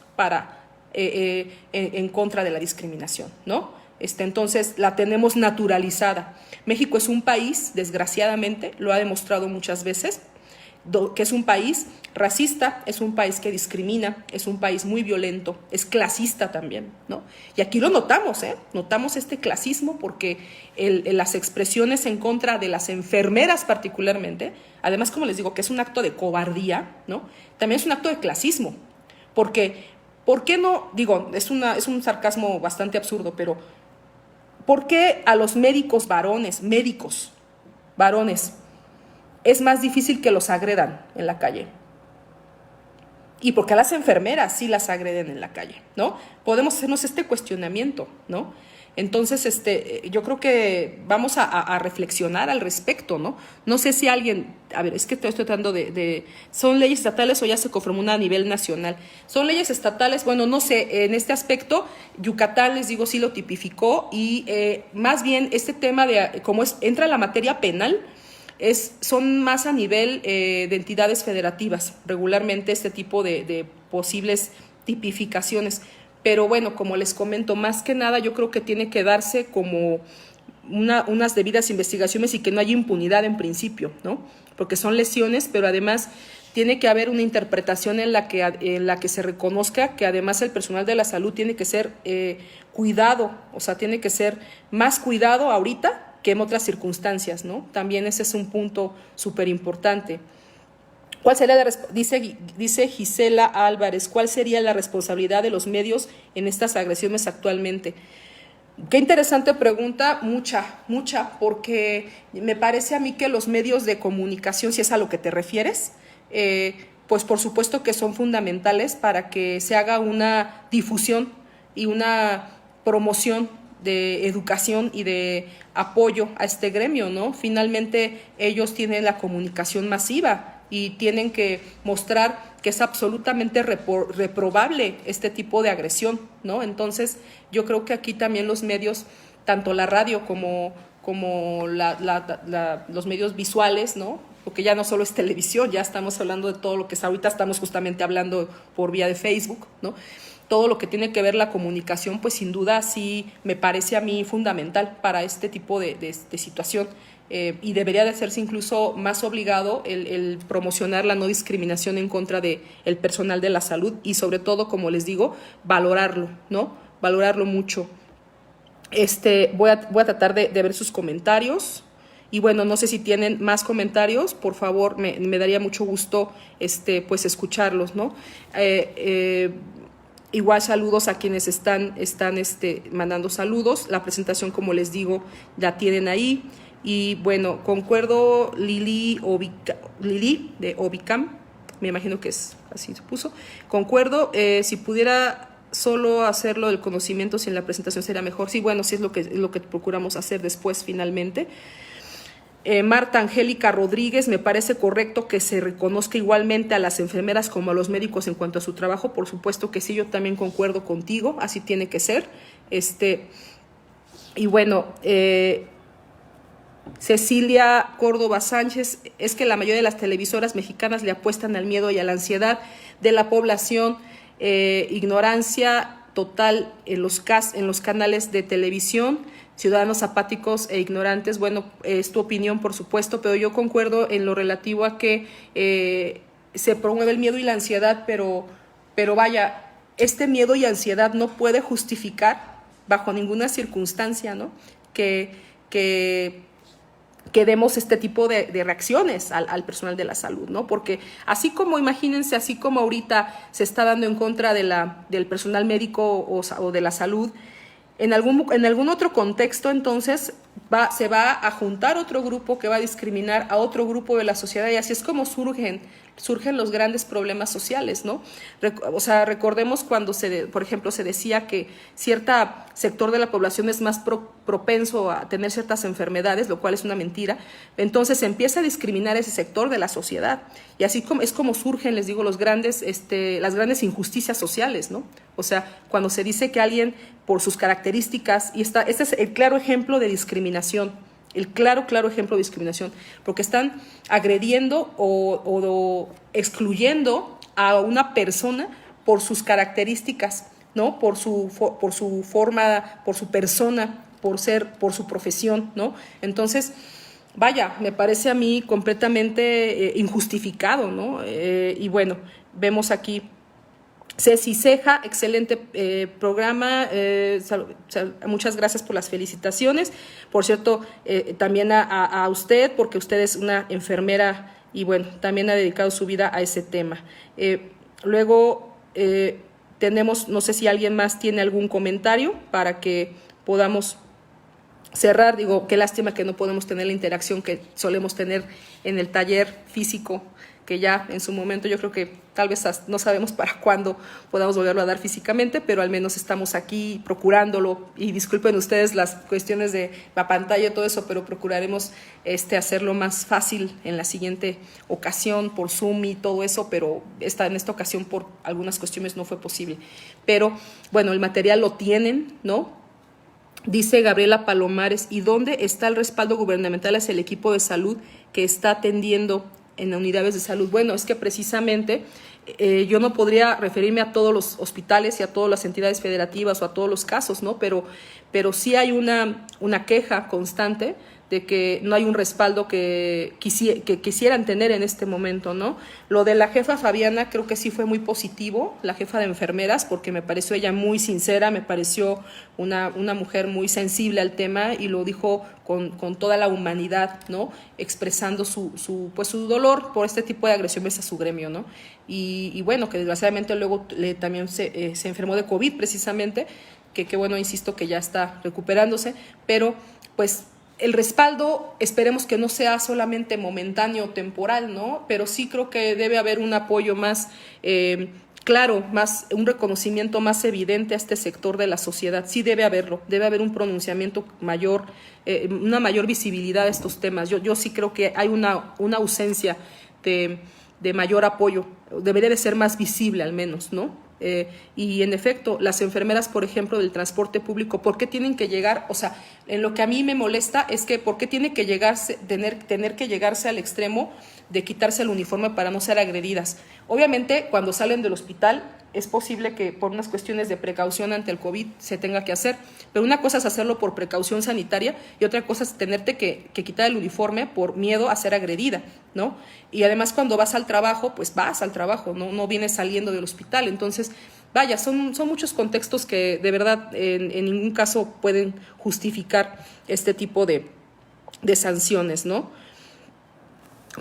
en contra de la discriminación, ¿no? Entonces la tenemos naturalizada. México es un país, desgraciadamente, lo ha demostrado muchas veces, que es un país racista, es un país que discrimina, es un país muy violento, es clasista también, ¿no? Y aquí lo notamos, notamos este clasismo porque las expresiones en contra de las enfermeras particularmente, además, como les digo, que es un acto de cobardía, ¿no? También es un acto de clasismo, porque, ¿por qué no? Digo, es un sarcasmo bastante absurdo, pero ¿por qué a los médicos varones, es más difícil que los agredan en la calle? Y porque a las enfermeras sí las agreden en la calle, ¿no? Podemos hacernos este cuestionamiento, ¿no? Entonces, yo creo que vamos a reflexionar al respecto, ¿no? No sé si alguien, a ver, es que estoy tratando ¿son leyes estatales o ya se conformó una a nivel nacional? Son leyes estatales, bueno, no sé, en este aspecto, Yucatán, les digo, sí lo tipificó y más bien este tema de cómo entra la materia penal, son más a nivel de entidades federativas, regularmente este tipo de posibles tipificaciones. Pero bueno, como les comento, más que nada yo creo que tiene que darse como unas debidas investigaciones y que no haya impunidad en principio, ¿no? Porque son lesiones, pero además tiene que haber una interpretación en la que se reconozca que además el personal de la salud tiene que ser cuidado, o sea, tiene que ser más cuidado ahorita que en otras circunstancias, ¿no? También ese es un punto súper importante. ¿Cuál sería dice Gisela Álvarez, cuál sería la responsabilidad de los medios en estas agresiones actualmente? Qué interesante pregunta, mucha, porque me parece a mí que los medios de comunicación, si es a lo que te refieres, pues por supuesto que son fundamentales para que se haga una difusión y una promoción de educación y de apoyo a este gremio, ¿no? Finalmente ellos tienen la comunicación masiva y tienen que mostrar que es absolutamente reprobable este tipo de agresión, ¿no? Entonces yo creo que aquí también los medios, tanto la radio como los medios visuales, ¿no? Porque ya no solo es televisión, ya estamos hablando de todo lo que es ahorita, estamos justamente hablando por vía de Facebook, ¿no? Todo lo que tiene que ver la comunicación, pues sin duda sí me parece a mí fundamental para este tipo de situación. y debería de hacerse incluso más obligado el promocionar la no discriminación en contra del personal de la salud y sobre todo, como les digo, valorarlo, ¿no? Valorarlo mucho. Voy a tratar de ver sus comentarios. Y bueno, no sé si tienen más comentarios, por favor, me daría mucho gusto pues escucharlos, ¿no? Igual saludos a quienes están mandando saludos. La presentación, como les digo, la tienen ahí. Y bueno, concuerdo, Lili de Obicam, me imagino que es así se puso. Concuerdo, si pudiera solo hacerlo del conocimiento sin la presentación sería mejor. Sí, bueno, sí es lo que procuramos hacer después finalmente. Marta Angélica Rodríguez, me parece correcto que se reconozca igualmente a las enfermeras como a los médicos en cuanto a su trabajo. Por supuesto que sí, yo también concuerdo contigo, así tiene que ser. Y bueno, Cecilia Córdoba Sánchez, es que la mayoría de las televisoras mexicanas le apuestan al miedo y a la ansiedad de la población, ignorancia total en los canales de televisión, ciudadanos apáticos e ignorantes. Bueno, es tu opinión, por supuesto, pero yo concuerdo en lo relativo a que se promueve el miedo y la ansiedad, pero vaya, este miedo y ansiedad no puede justificar bajo ninguna circunstancia, ¿no? que demos este tipo de reacciones al personal de la salud, ¿no? Porque así como, imagínense, así como ahorita se está dando en contra del personal médico o de la salud, en algún otro contexto, entonces, se va a juntar otro grupo que va a discriminar a otro grupo de la sociedad, y así es como surgen los grandes problemas sociales, ¿no? O sea, recordemos cuando, por ejemplo, se decía que cierto sector de la población es más propenso a tener ciertas enfermedades, lo cual es una mentira. Entonces se empieza a discriminar ese sector de la sociedad, y así es como surgen, les digo, las grandes injusticias sociales, ¿no? O sea, cuando se dice que alguien por sus características, y este es el claro ejemplo de discriminación, el claro ejemplo de discriminación, porque están agrediendo o excluyendo a una persona por sus características, ¿no? Por su forma, por su persona, por su profesión, ¿no? Entonces, vaya, me parece a mí completamente injustificado, ¿no? Y bueno, vemos aquí Ceci Ceja, excelente programa, muchas gracias por las felicitaciones. Por cierto, también a usted, porque usted es una enfermera y bueno, también ha dedicado su vida a ese tema. Luego tenemos, no sé si alguien más tiene algún comentario para que podamos cerrar. Digo, qué lástima que no podemos tener la interacción que solemos tener en el taller físico, que ya en su momento yo creo que tal vez no sabemos para cuándo podamos volverlo a dar físicamente, pero al menos estamos aquí procurándolo, y disculpen ustedes las cuestiones de la pantalla y todo eso, pero procuraremos hacerlo más fácil en la siguiente ocasión por Zoom y todo eso, pero en esta ocasión por algunas cuestiones no fue posible. Pero bueno, el material lo tienen, ¿no? Dice Gabriela Palomares, ¿y dónde está el respaldo gubernamental hacia el equipo de salud que está atendiendo en unidades de salud? Bueno, es que precisamente yo no podría referirme a todos los hospitales y a todas las entidades federativas o a todos los casos, ¿no? Pero sí hay una queja constante de que no hay un respaldo que quisieran tener en este momento, ¿no? Lo de la jefa Fabiana creo que sí fue muy positivo, la jefa de enfermeras, porque me pareció ella muy sincera, me pareció una mujer muy sensible al tema, y lo dijo con toda la humanidad, ¿no? Expresando su dolor por este tipo de agresiones a su gremio, ¿no? Y bueno, que desgraciadamente luego también se enfermó de COVID precisamente, que bueno, insisto, que ya está recuperándose, pero pues el respaldo esperemos que no sea solamente momentáneo o temporal, ¿no? Pero sí creo que debe haber un apoyo más claro, un reconocimiento más evidente a este sector de la sociedad. Sí debe haberlo, debe haber un pronunciamiento mayor, una mayor visibilidad de estos temas. Yo sí creo que hay una ausencia de mayor apoyo, debería de ser más visible al menos, ¿no? Y en efecto, las enfermeras, por ejemplo, del transporte público, ¿por qué tienen que llegar? O sea, en lo que a mí me molesta es que ¿por qué tiene que tener que llegarse al extremo de quitarse el uniforme para no ser agredidas? Obviamente, cuando salen del hospital, es posible que por unas cuestiones de precaución ante el COVID se tenga que hacer, pero una cosa es hacerlo por precaución sanitaria y otra cosa es tenerte que quitar el uniforme por miedo a ser agredida, ¿no? Y además cuando vas al trabajo, pues vas al trabajo, no vienes saliendo del hospital. Entonces, vaya, son muchos contextos que de verdad en ningún caso pueden justificar este tipo de sanciones, ¿no?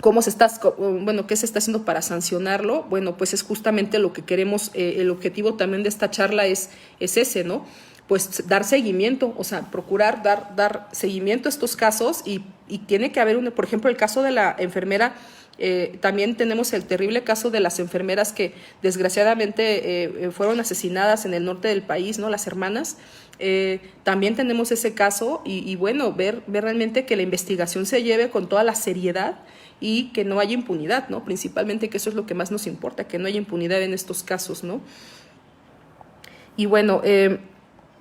¿Qué se está haciendo para sancionarlo? Bueno, pues es justamente lo que queremos, el objetivo también de esta charla es ese, ¿no? Pues dar seguimiento, o sea, procurar dar seguimiento a estos casos y tiene que haber, por ejemplo, el caso de la enfermera, también tenemos el terrible caso de las enfermeras que desgraciadamente fueron asesinadas en el norte del país, ¿no? Las hermanas. También tenemos ese caso y bueno, ver realmente que la investigación se lleve con toda la seriedad y que no haya impunidad, ¿no? Principalmente que eso es lo que más nos importa, que no haya impunidad en estos casos, ¿no? Y bueno,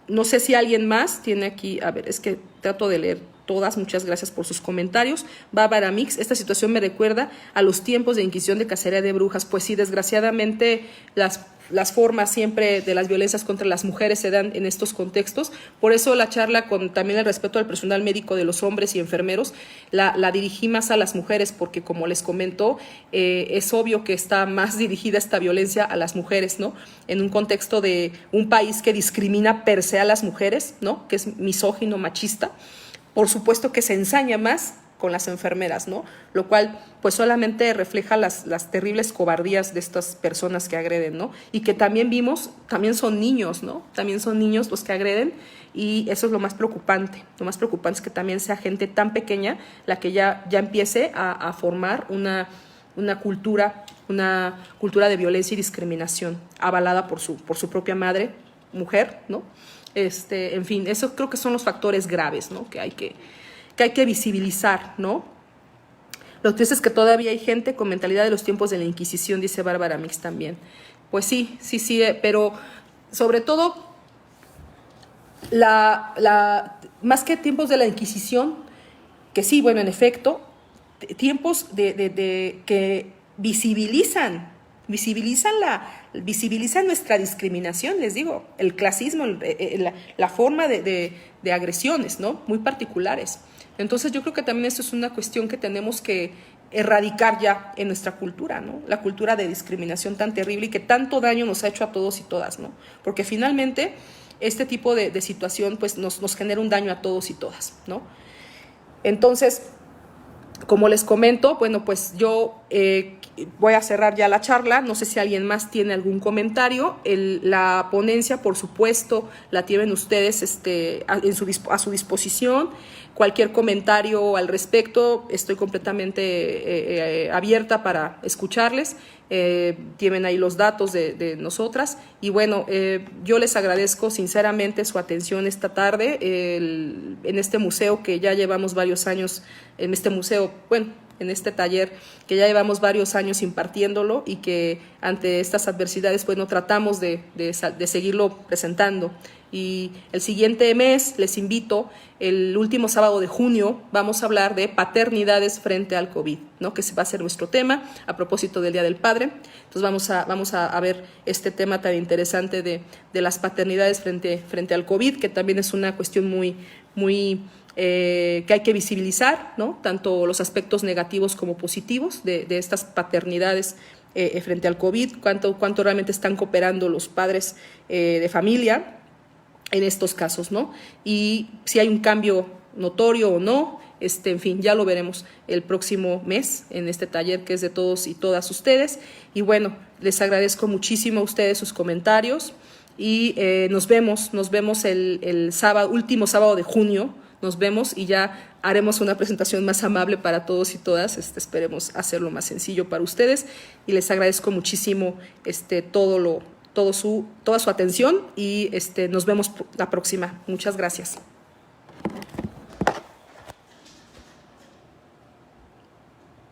no sé si alguien más tiene aquí, a ver, es que trato de leer todas, muchas gracias por sus comentarios. Bárbara Mix, esta situación me recuerda a los tiempos de Inquisición de cacería de brujas. Pues sí, desgraciadamente las formas siempre de las violencias contra las mujeres se dan en estos contextos. Por eso la charla, con también el respeto al personal médico de los hombres y enfermeros, la dirigí más a las mujeres porque, como les comento, es obvio que está más dirigida esta violencia a las mujeres, ¿no? En un contexto de un país que discrimina per se a las mujeres, ¿no? Que es misógino, machista. Por supuesto que se ensaña más con las enfermeras, ¿no? Lo cual pues solamente refleja las terribles cobardías de estas personas que agreden, ¿no? Y que también vimos, también son niños, ¿no? También son niños los que agreden y eso es lo más preocupante. Lo más preocupante es que también sea gente tan pequeña la que ya empiece a formar una cultura de violencia y discriminación avalada por su propia madre, mujer, ¿no? En fin, eso creo que son los factores graves, ¿no? Que hay que visibilizar, ¿no? Lo triste es que todavía hay gente con mentalidad de los tiempos de la Inquisición, dice Bárbara Mix también. Pues sí, pero sobre todo, más que tiempos de la Inquisición, que sí, bueno, en efecto, tiempos que visibilizan nuestra discriminación, les digo, el clasismo, la forma de agresiones, ¿no? Muy particulares. Entonces yo creo que también esto es una cuestión que tenemos que erradicar ya en nuestra cultura, ¿no? La cultura de discriminación tan terrible y que tanto daño nos ha hecho a todos y todas, ¿no? Porque finalmente este tipo de situación pues nos genera un daño a todos y todas, ¿no? Entonces, como les comento, bueno, pues yo voy a cerrar ya la charla. No sé si alguien más tiene algún comentario. La ponencia, por supuesto, la tienen ustedes a su disposición. Cualquier comentario al respecto, estoy completamente abierta para escucharles. Tienen ahí los datos de nosotras. Y bueno, yo les agradezco sinceramente su atención esta tarde en este museo que ya llevamos varios años, en este taller que ya llevamos varios años impartiéndolo y que ante estas adversidades, bueno, tratamos de seguirlo presentando. Y el siguiente mes les invito, el último sábado de junio, vamos a hablar de paternidades frente al COVID, ¿no? Que va a ser nuestro tema a propósito del Día del Padre. Entonces vamos a ver este tema tan interesante de las paternidades frente al COVID, que también es una cuestión muy que hay que visibilizar, ¿no? Tanto los aspectos negativos como positivos de estas paternidades frente al COVID, cuánto realmente están cooperando los padres de familia en estos casos, ¿no? Y si hay un cambio notorio o no, en fin, ya lo veremos el próximo mes en este taller que es de todos y todas ustedes. Y bueno, les agradezco muchísimo a ustedes sus comentarios y nos vemos el sábado, último sábado de junio. Nos vemos y ya haremos una presentación más amable para todos y todas. Esperemos hacerlo más sencillo para ustedes y les agradezco muchísimo toda su atención y nos vemos la próxima. Muchas gracias.